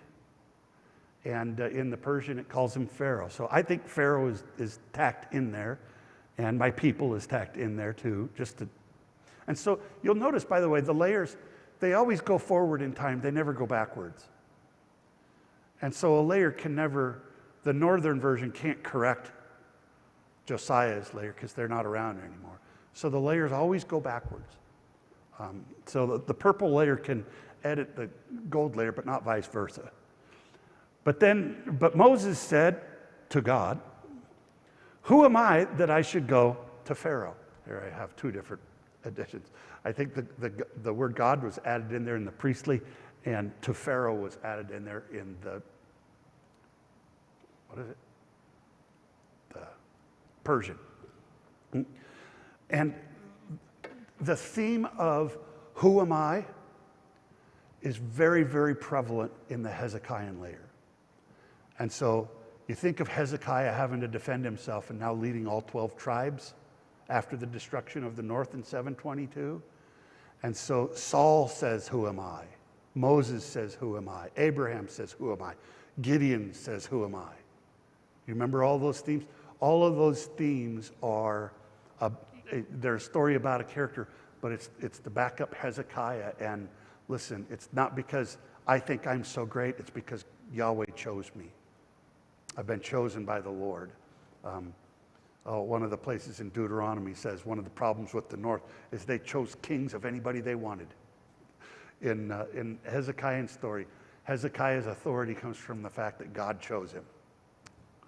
And in the Persian, it calls him Pharaoh. So I think Pharaoh is tacked in there, and my people is tacked in there too. And so you'll notice, by the way, the layers, they always go forward in time. They never go backwards. And so a layer can never, the northern version can't correct Josiah's layer because they're not around anymore. So the layers always go backwards. So the purple layer can edit the gold layer, but not vice versa. But Moses said to God, "Who am I that I should go to Pharaoh?" Here I have two different additions. I think the word God was added in there in the priestly, and to Pharaoh was added in there in the, what is it? The Persian. And the theme of who am I is very, very prevalent in the Hezekiah layer. And so you think of Hezekiah having to defend himself and now leading all 12 tribes after the destruction of the north in 722. And so Saul says, "Who am I?" Moses says, "Who am I?" Abraham says, "Who am I?" Gideon says, "Who am I?" You remember all those themes? All of those themes are, they're a story about a character, but it's to back up Hezekiah. And listen, it's not because I think I'm so great, it's because Yahweh chose me. I've been chosen by the Lord. One of the places in Deuteronomy says one of the problems with the north is they chose kings of anybody they wanted. In Hezekiah's story, Hezekiah's authority comes from the fact that God chose him.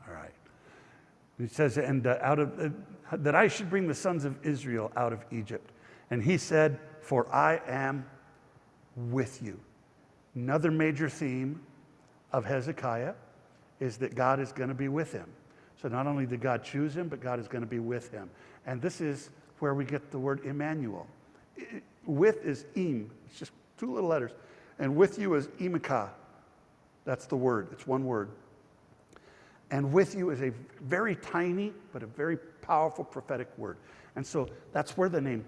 All right. He says, and that I should bring the sons of Israel out of Egypt. And he said, "For I am with you." Another major theme of Hezekiah is that God is going to be with him. So not only did God choose him, but God is going to be with him. And this is where we get the word Emmanuel. With is im. It's just two little letters. And with you is imika. That's the word. It's one word. And with you is a very tiny, but a very powerful prophetic word. And so that's where the name,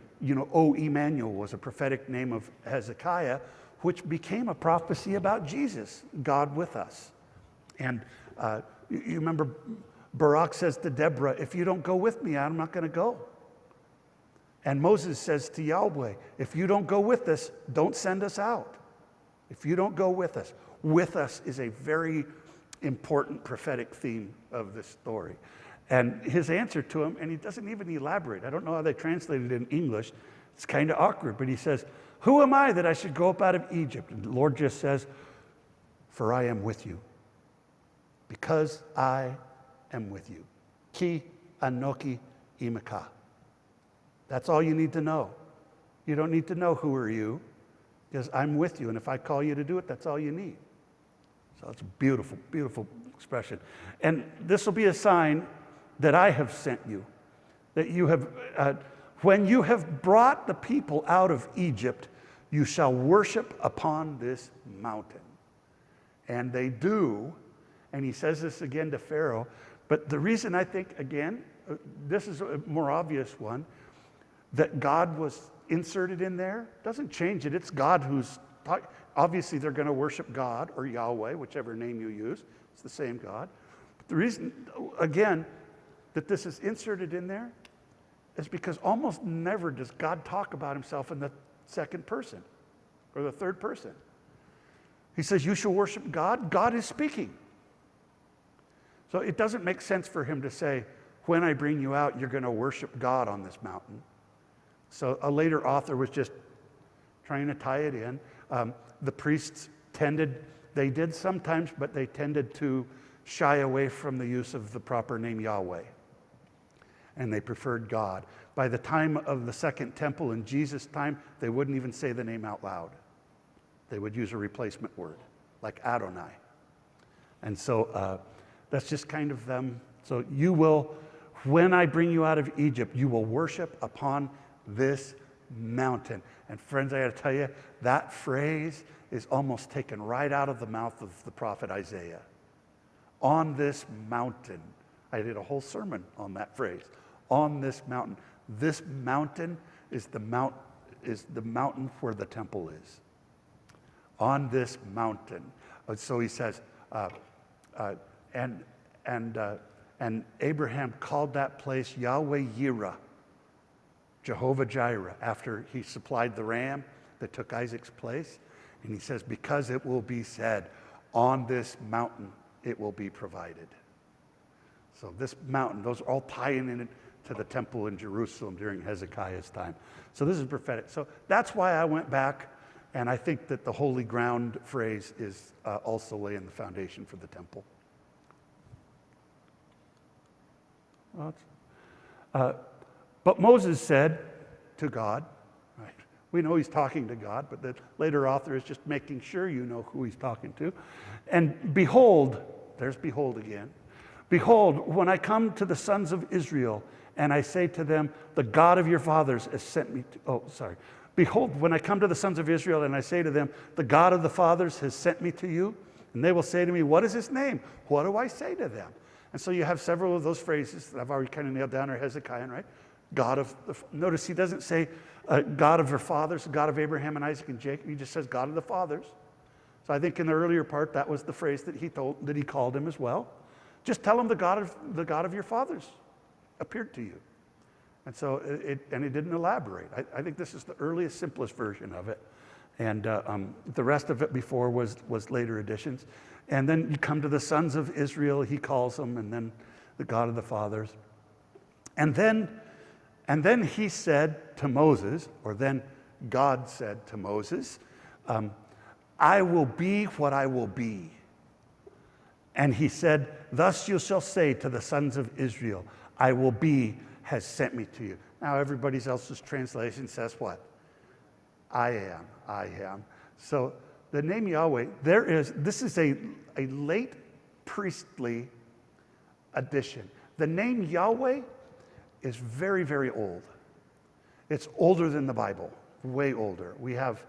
O Emmanuel, was a prophetic name of Hezekiah, which became a prophecy about Jesus, God with us. And you remember Barak says to Deborah, "If you don't go with me, I'm not going to go." And Moses says to Yahweh, "If you don't go with us, don't send us out." If you don't go with us is a very important prophetic theme of this story. And his answer to him, and he doesn't even elaborate. I don't know how they translated it in English. It's kind of awkward, but he says, "Who am I that I should go up out of Egypt?" And the Lord just says, "For I am with you. Because I am with you." Ki anoki imaka. That's all you need to know. You don't need to know who are you, because I'm with you. And if I call you to do it, that's all you need. So it's a beautiful, beautiful expression. And this will be a sign that I have sent you, that you have, when you have brought the people out of Egypt, you shall worship upon this mountain. And they do, and he says this again to Pharaoh. But the reason I think, again, this is a more obvious one, that God was inserted in there, doesn't change it. It's God who's talking. Obviously, they're going to worship God or Yahweh, whichever name you use. It's the same God. But the reason, again, that this is inserted in there is because almost never does God talk about himself in the second person or the third person. He says, "You shall worship God." God is speaking. So it doesn't make sense for him to say, "When I bring you out, you're going to worship God on this mountain." So a later author was just trying to tie it in. The priests they did sometimes, but they tended to shy away from the use of the proper name Yahweh. And they preferred God. By the time of the Second Temple in Jesus' time, they wouldn't even say the name out loud. They would use a replacement word, like Adonai. And so that's just kind of them. So you will, when I bring you out of Egypt, you will worship upon this mountain. And friends, I got to tell you, that phrase is almost taken right out of the mouth of the prophet Isaiah. On this mountain. I did a whole sermon on that phrase. On this mountain. This mountain is the mountain where the temple is. On this mountain. So he says, and Abraham called that place Yahweh Yireh, Jehovah Jireh, after he supplied the ram that took Isaac's place. And he says, because it will be said, on this mountain it will be provided. So this mountain, those are all tying in to the temple in Jerusalem during Hezekiah's time. So this is prophetic. So that's why I went back, and I think that the holy ground phrase is also laying the foundation for the temple. But Moses said to God, right? We know he's talking to God, but the later author is just making sure you know who he's talking to. And behold, there's behold again. Behold, when I come to the sons of Israel, and I say to them, the God of your fathers has sent me to, Behold, when I come to the sons of Israel, and I say to them, the God of the fathers has sent me to you, and they will say to me, what is his name? What do I say to them? And so you have several of those phrases that I've already kind of nailed down, or Hezekiah, right? Notice he doesn't say God of your fathers, God of Abraham and Isaac and Jacob. He just says God of the fathers. So I think in the earlier part, that was the phrase that he called him as well. Just tell him the God of your fathers appeared to you. And so he didn't elaborate. I think this is the earliest, simplest version of it. And the rest of it before was later additions. And then you come to the sons of Israel, he calls them, and then the God of the fathers. And then he said to Moses, or then God said to Moses, I will be what I will be. And he said, thus you shall say to the sons of Israel, I will be has sent me to you. Now everybody else's translation says what? I am. So the name Yahweh, this is a late priestly addition. The name Yahweh is very, very old. It's older than the Bible, way older. We have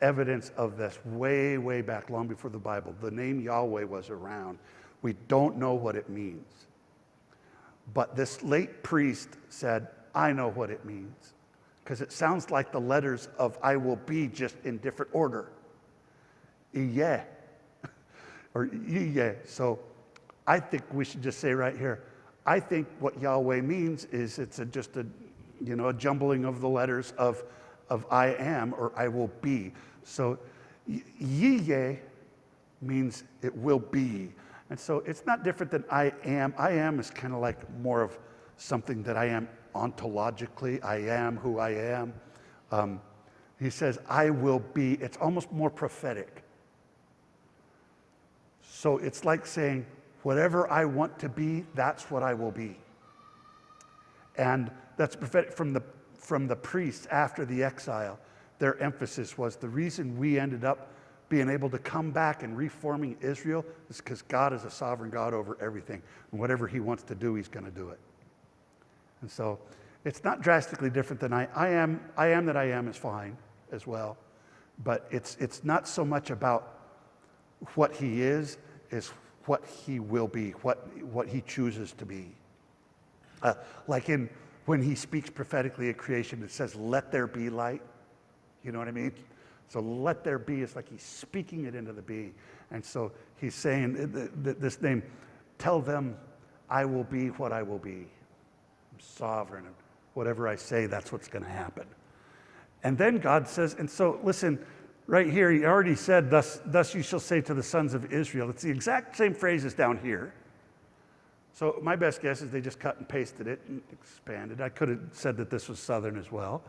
evidence of this way, way back, long before the Bible. The name Yahweh was around. We don't know what it means. But this late priest said, I know what it means. Because it sounds like the letters of I will be, just in different order. Iyeh. Or Yiyeh. So I think we should just say right here, I think what Yahweh means is it's just a jumbling of the letters of I am or I will be. So Yiyeh means it will be. And so it's not different than I am. I am is kind of like more of something that I am ontologically. I am who I am. He says, I will be. It's almost more prophetic. So it's like saying, whatever I want to be, that's what I will be. And that's prophetic from the priests after the exile. Their emphasis was the reason we ended up being able to come back and reforming Israel is because God is a sovereign God over everything. And whatever he wants to do, he's going to do it. And so it's not drastically different than I am that I am is fine as well. But it's not so much about what he is what he will be, what he chooses to be. When he speaks prophetically at creation, it says, let there be light. You know what I mean? So let there be is like he's speaking it into the being. And so he's saying this name, tell them I will be what I will be. I'm sovereign, and whatever I say, that's what's going to happen. And then God says, and so listen, right here, he already said, thus you shall say to the sons of Israel. It's the exact same phrases down here. So my best guess is they just cut and pasted it and expanded. I could have said that this was Southern as well.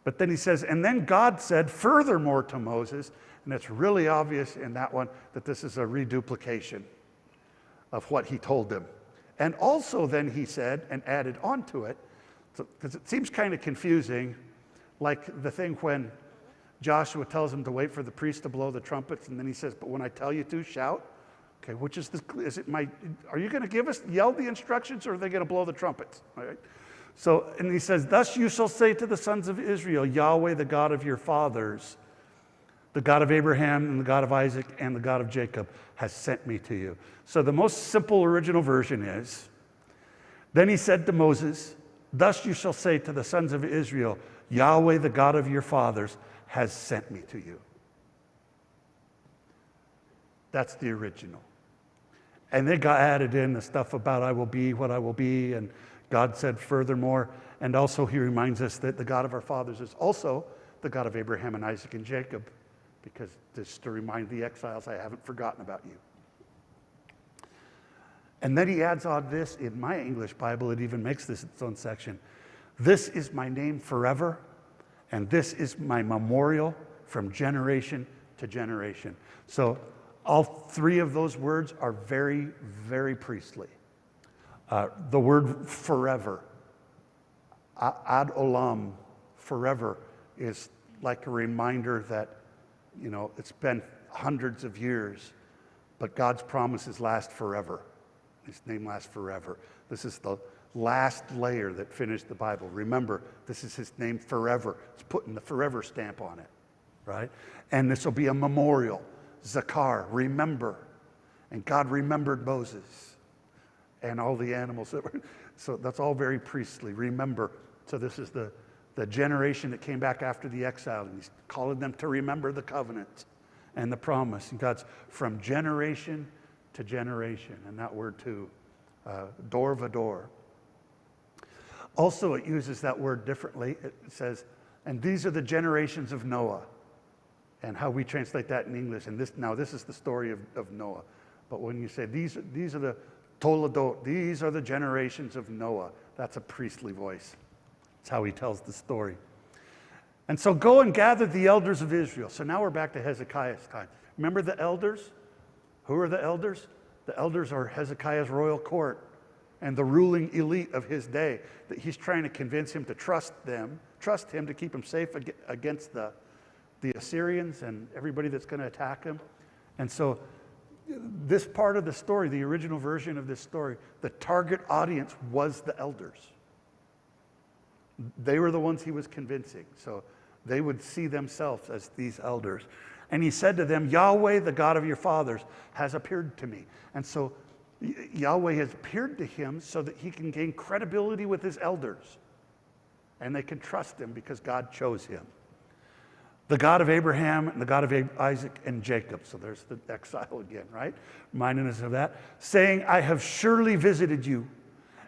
But then he says, and then God said furthermore to Moses, and it's really obvious in that one that this is a reduplication of what he told them. And also then he said, and added on to it, because it seems kind of confusing, like the thing when Joshua tells him to wait for the priest to blow the trumpets, and then he says, but when I tell you to, shout. Okay, which is are you going to yell the instructions, or are they going to blow the trumpets? All right. So, and he says, thus you shall say to the sons of Israel, Yahweh, the God of your fathers. The God of Abraham and the God of Isaac and the God of Jacob has sent me to you. So the most simple original version is, then he said to Moses, thus you shall say to the sons of Israel, Yahweh, the God of your fathers, has sent me to you. That's the original. And they got added in the stuff about I will be what I will be, and God said furthermore, and also he reminds us that the God of our fathers is also the God of Abraham and Isaac and Jacob, because just to remind the exiles, I haven't forgotten about you. And then he adds on this, in my English Bible, it even makes this its own section. This is my name forever, and this is my memorial from generation to generation. So all three of those words are very, very priestly. The word forever, ad olam, forever, is like a reminder that, you know, it's been hundreds of years, but God's promises last forever. His name lasts forever. This is the last layer that finished the Bible. Remember, this is his name forever. It's putting the forever stamp on it, right? And this will be a memorial. Zakar, remember. And God remembered Moses and all the animals that were. So that's all very priestly. Remember. So this is the generation that came back after the exile, and he's calling them to remember the covenant and the promise. And God's from generation to generation, and that word too, dor vador. Also, it uses that word differently. It says, and these are the generations of Noah. And how we translate that in English, and this is the story of Noah. But when you say these are the toledot, these are the generations of Noah, that's a priestly voice. That's how he tells the story. And so go and gather the elders of Israel. So now we're back to Hezekiah's time. Remember the elders? Who are the elders? The elders are Hezekiah's royal court and the ruling elite of his day, that he's trying to convince him to trust him to keep him safe against the Assyrians and everybody that's going to attack him. And so this part of the story, the original version of this story, the target audience was the elders. They were the ones he was convincing. So they would see themselves as these elders. And he said to them, Yahweh, the God of your fathers, has appeared to me. And so Yahweh has appeared to him so that he can gain credibility with his elders. And they can trust him because God chose him. The God of Abraham and the God of Isaac and Jacob. So there's the exile again, right? Reminding us of that. Saying, I have surely visited you,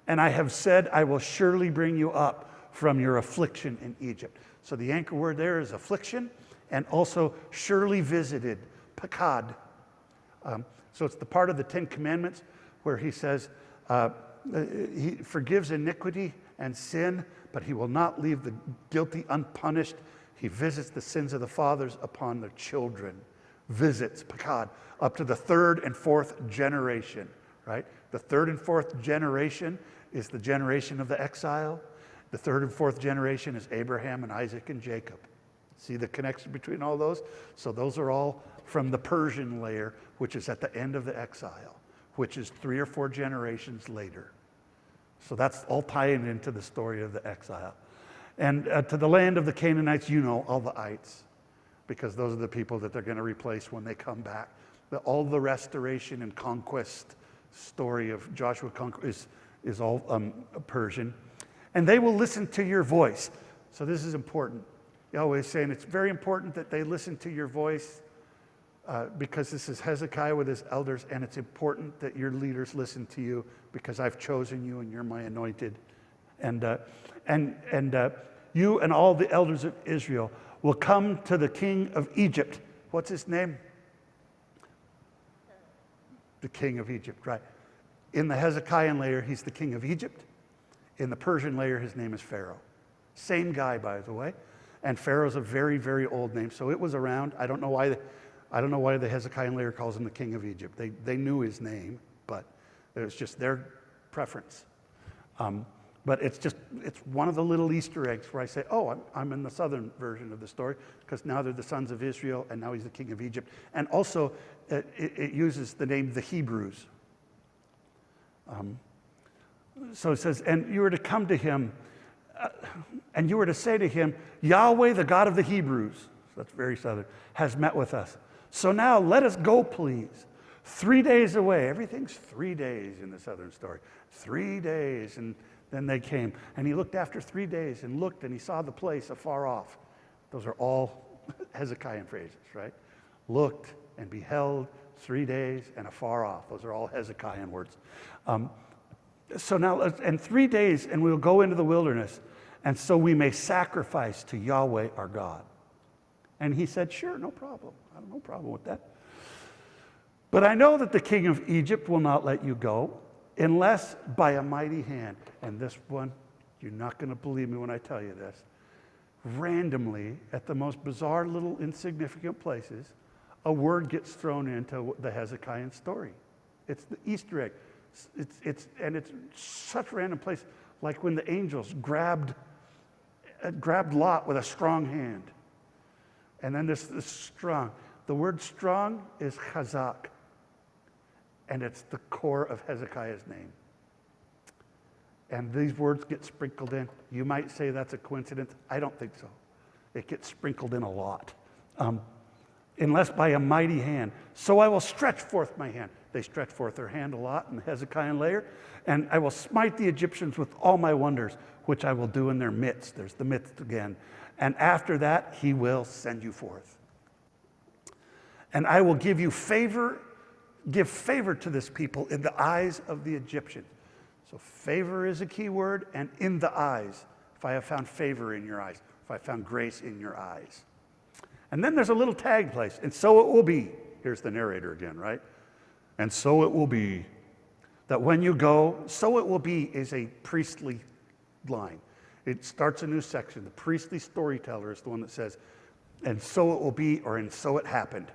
and I have said, I will surely bring you up from your affliction in Egypt. So the anchor word there is affliction, and also surely visited, pakad. So it's the part of the Ten Commandments where he says, he forgives iniquity and sin, but he will not leave the guilty unpunished. He visits the sins of the fathers upon their children. Visits, pakad, up to the third and fourth generation, right? The third and fourth generation is the generation of the exile. The third and fourth generation is Abraham and Isaac and Jacob. See the connection between all those? So those are all from the Persian layer, which is at the end of the exile, which is 3 or 4 generations later. So that's all tying into the story of the exile. And to the land of the Canaanites, you know, all the ites, because those are the people that they're going to replace when they come back. All the restoration and conquest story of Joshua is all Persian. And they will listen to your voice. So this is important. Yahweh is saying it's very important that they listen to your voice because this is Hezekiah with his elders, and it's important that your leaders listen to you because I've chosen you and you're my anointed. And you and all the elders of Israel will come to the king of Egypt. What's his name? The king of Egypt, right. In the Hezekiah layer, he's the king of Egypt. In the Persian layer, his name is Pharaoh. Same guy, by the way. And Pharaoh's a very, very old name, so it was around. I don't know why the Hezekiah layer calls him the king of Egypt. They knew his name, but it was just their preference. But it's one of the little Easter eggs where I say, oh, I'm in the southern version of the story, because now they're the sons of Israel, and now he's the king of Egypt. And also, it uses the name the Hebrews. So it says, and you were to come to him, and you were to say to him, Yahweh, the God of the Hebrews. that's very southern, has met with us. So now let us go, please. 3 days away. Everything's 3 days in the southern story. 3 days, and then they came. And he looked after 3 days and looked, and he saw the place afar off. Those are all Hezekiah phrases, right? Looked and beheld 3 days and afar off. Those are all Hezekiah words. So now, and 3 days, and we'll go into the wilderness, and so we may sacrifice to Yahweh our God. And he said, sure, no problem. I have no problem with that. But I know that the king of Egypt will not let you go unless by a mighty hand. And this one, you're not going to believe me when I tell you this. Randomly, at the most bizarre little insignificant places, a word gets thrown into the Hezekiah story. It's the Easter egg. It's such random place, like when the angels grabbed Lot with a strong hand. And then this strong. The word strong is chazak. And it's the core of Hezekiah's name. And these words get sprinkled in. You might say that's a coincidence. I don't think so. It gets sprinkled in a lot. Unless by a mighty hand. So I will stretch forth my hand. They stretch forth their hand a lot in the Hezekiah layer. And I will smite the Egyptians with all my wonders, which I will do in their midst. There's the midst again. And after that, he will send you forth. And I will give favor to this people in the eyes of the Egyptians. So favor is a key word, and in the eyes. If I have found favor in your eyes, if I found grace in your eyes. And then there's a little tag place, and so it will be. Here's the narrator again, right? And so it will be that when you go, so it will be is a priestly line. It starts a new section. The priestly storyteller is the one that says, and so it will be, or and so it happened.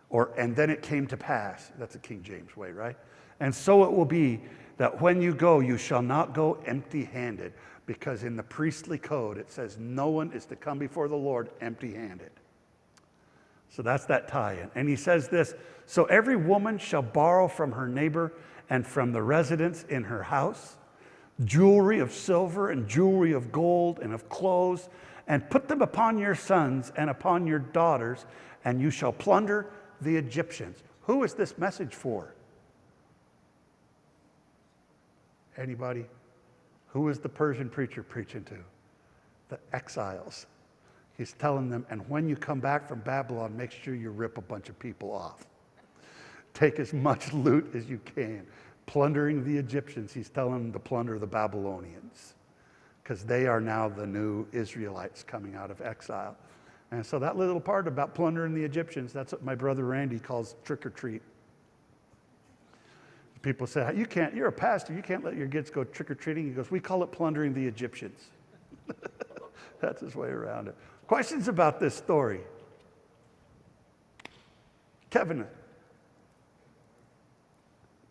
Or, and then it came to pass. That's a King James way, right? And so it will be that when you go, you shall not go empty-handed, because in the priestly code, it says no one is to come before the Lord empty-handed. So that's that tie-in. And he says this, so every woman shall borrow from her neighbor and from the residents in her house, jewelry of silver and jewelry of gold and of clothes, and put them upon your sons and upon your daughters, and you shall plunder the Egyptians. Who is this message for? Anybody? Who is the Persian preacher preaching to? The exiles. He's telling them, and when you come back from Babylon, make sure you rip a bunch of people off. Take as much loot as you can. Plundering the Egyptians, he's telling them to plunder the Babylonians, because they are now the new Israelites coming out of exile. And so that little part about plundering the Egyptians, that's what my brother Randy calls trick or treat. People say, you're a pastor, you can't let your kids go trick or treating. He goes, we call it plundering the Egyptians. That's his way around it. Questions about this story? Kevin.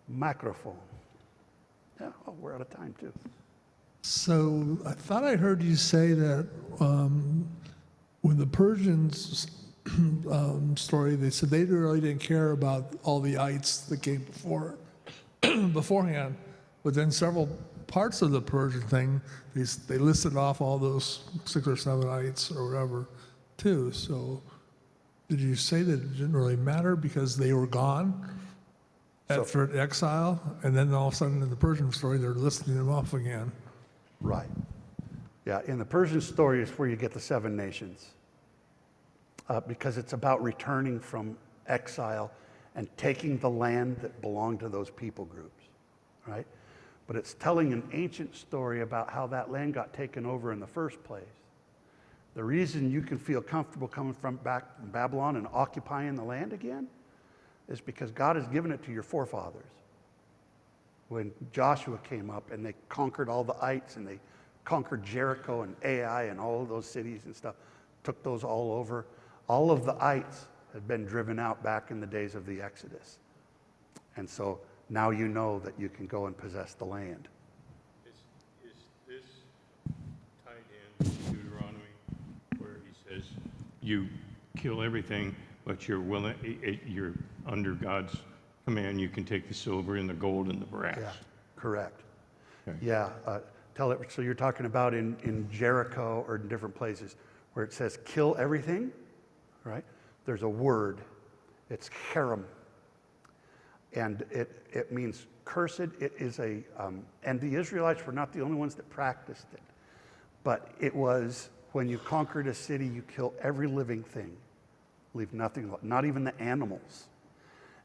Microphone. Yeah, oh, we're out of time too. So I thought I heard you say that when the Persians story, they said they really didn't care about all the ites that came beforehand, but then several parts of the Persian thing, they listed off all those 6 or 7 ites or whatever, too. So did you say that it didn't really matter because they were gone after exile, and then all of a sudden in the Persian story they're listing them off again? Right. Yeah, in the Persian story is where you get the 7 nations. Because it's about returning from exile and taking the land that belonged to those people groups, right? But it's telling an ancient story about how that land got taken over in the first place. The reason you can feel comfortable coming from back from Babylon and occupying the land again is because God has given it to your forefathers. When Joshua came up and they conquered all the ites and they conquered Jericho and Ai and all of those cities and stuff, took those all over. All of the ites had been driven out back in the days of the Exodus. And so now you know that you can go and possess the land. Is this tied in to Deuteronomy where he says you kill everything, but you're under God's command, you can take the silver and the gold and the brass? Yeah, correct. Okay. Yeah, so you're talking about in Jericho or in different places where it says kill everything, right? There's a word. It's herem. And it means cursed. It is and the Israelites were not the only ones that practiced it. But it was when you conquered a city, you kill every living thing. Leave nothing, not even the animals.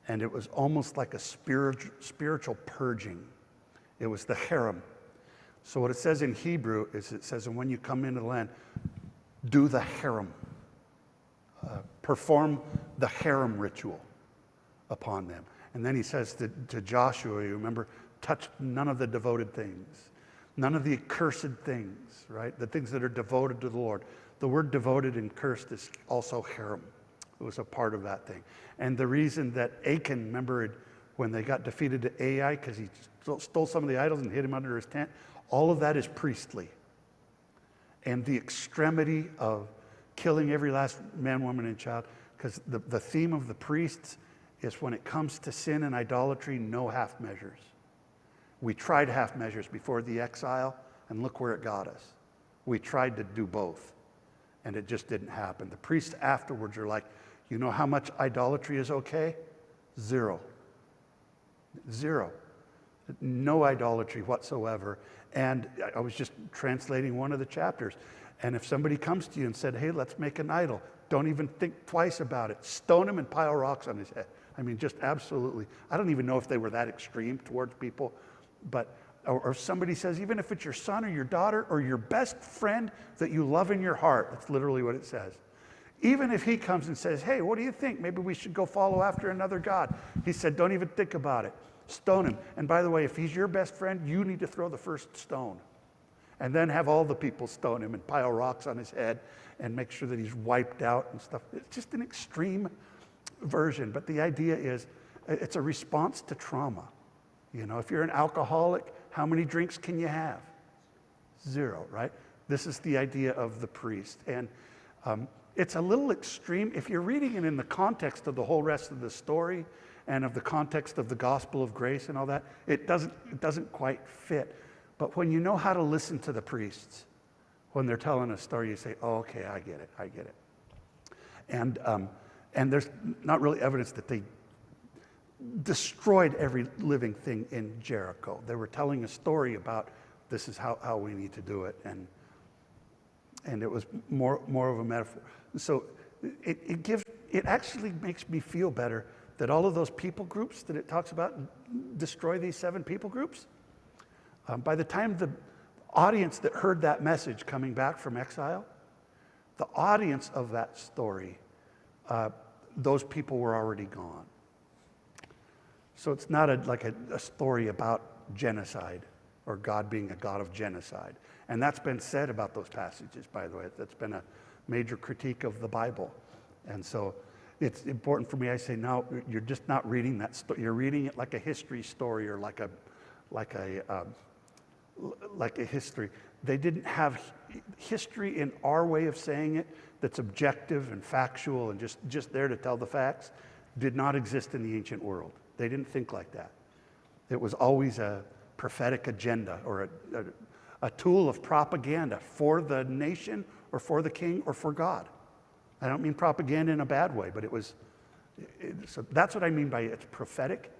And it was almost like a spiritual purging. It was the herem. So what it says in Hebrew is it says, and when you come into the land, do the herem. Perform the herem ritual upon them. And then he says to Joshua, you remember, touch none of the devoted things, none of the accursed things, right? The things that are devoted to the Lord. The word devoted and cursed is also herem. It was a part of that thing. And the reason that Achan, remember when they got defeated to Ai because he stole some of the idols and hid him under his tent, all of that is priestly. And the extremity of killing every last man, woman, and child, because the theme of the priests is when it comes to sin and idolatry, no half measures. We tried half measures before the exile, and look where it got us. We tried to do both, and it just didn't happen. The priests afterwards are like, you know how much idolatry is okay? 0. 0. No idolatry whatsoever. And I was just translating one of the chapters. And if somebody comes to you and said, hey, let's make an idol, don't even think twice about it. Stone him and pile rocks on his head. I mean, just absolutely. I don't even know if they were that extreme towards people. But, or somebody says, even if it's your son or your daughter or your best friend that you love in your heart, that's literally what it says. Even if he comes and says, hey, what do you think? Maybe we should go follow after another god. He said, don't even think about it. Stone him. And by the way, if he's your best friend, you need to throw the first stone. And then have all the people stone him and pile rocks on his head and make sure that he's wiped out and stuff. It's just an extreme version. But the idea is it's a response to trauma. You know, if you're an alcoholic, how many drinks can you have? 0, right? This is the idea of the priest. And it's a little extreme. If you're reading it in the context of the whole rest of the story and of the context of the gospel of grace and all that, it doesn't quite fit. But when you know how to listen to the priests, when they're telling a story, you say, oh, okay, I get it. And there's not really evidence that they destroyed every living thing in Jericho. They were telling a story about this is how we need to do it. And it was more of a metaphor. So it actually makes me feel better that all of those people groups that it talks about, destroy these 7 people groups. By the time the audience that heard that message coming back from exile, the audience of that story, those people were already gone. So it's not like a story about genocide or God being a God of genocide. And that's been said about those passages, by the way. That's been a major critique of the Bible. And so it's important for me. I say, no, you're just not reading that story. You're reading it like a history story or like a history. They didn't have history in our way of saying it that's objective and factual and just there to tell the facts did not exist in the ancient world. They didn't think like that. It was always a prophetic agenda or a tool of propaganda for the nation or for the king or for God. I don't mean propaganda in a bad way, but so that's what I mean by it's prophetic,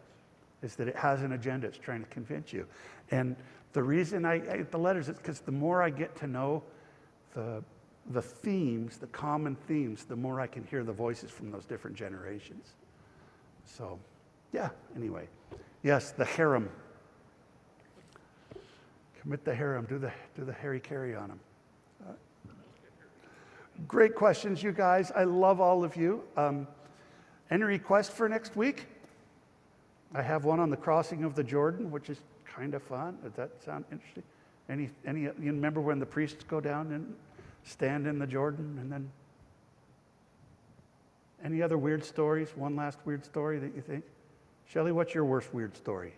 is that it has an agenda. It's trying to convince you. And the reason I the letters is because the more I get to know the themes, the common themes, the more I can hear the voices from those different generations. So, yeah, anyway. Yes, the harem. Commit the harem, do the Harry Carry on them. Great questions, you guys. I love all of you. Any requests for next week? I have one on the crossing of the Jordan, which is kind of fun. Does that sound interesting? Any? You remember when the priests go down and stand in the Jordan, and then any other weird stories? One last weird story that you think? Shelley, what's your worst weird story?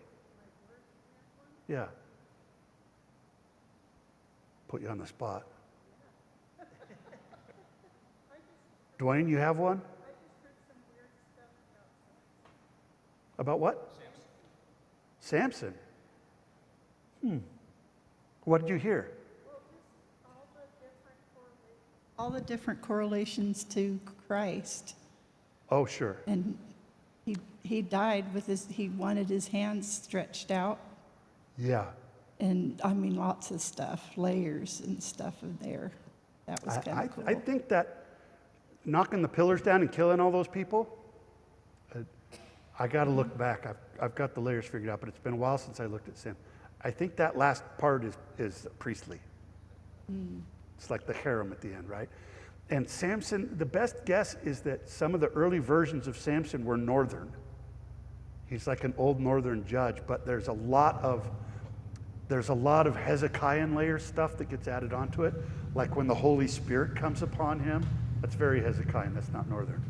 Yeah. Put you on the spot. Dwayne, you have one? I just heard some weird stuff about About what? Samson. What did you hear? well, just all the different correlations all the different correlations to Christ. Oh, sure. And he died with he wanted his hands stretched out. Yeah. And I mean, lots of stuff, layers and stuff in there. That was kind of cool. I think that knocking the pillars down and killing all those people, I got to look back. I've got the layers figured out, but it's been a while since I looked at sin. I think that last part is priestly. It's like the harem at the end, right? And Samson, the best guess is that some of the early versions of Samson were northern. He's like an old northern judge, but there's a lot of Hezekiah layer stuff that gets added onto it, like when the Holy Spirit comes upon him. That's very Hezekiah, that's not northern.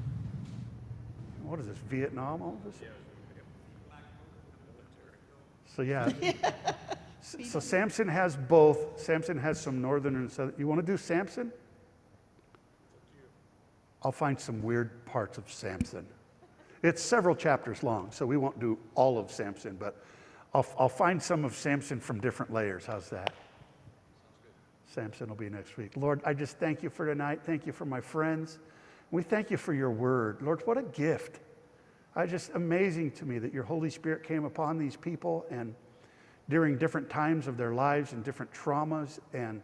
What is this, Vietnam, all of this? So yeah. So Samson has both. Samson has some northern and southern. You want to do Samson? I'll find some weird parts of Samson. It's several chapters long, so we won't do all of Samson, but I'll find some of Samson from different layers. How's that? Samson will be next week. Lord, I just thank you for tonight. Thank you for my friends. We thank you for your word. Lord, what a gift. Just amazing to me that your Holy Spirit came upon these people and during different times of their lives and different traumas, and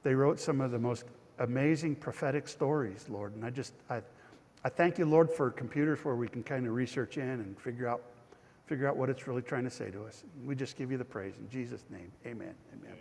they wrote some of the most amazing prophetic stories, Lord. And I thank you, Lord, for computers where we can kind of research in and figure out what it's really trying to say to us. We just give you the praise in Jesus' name. Amen. Amen.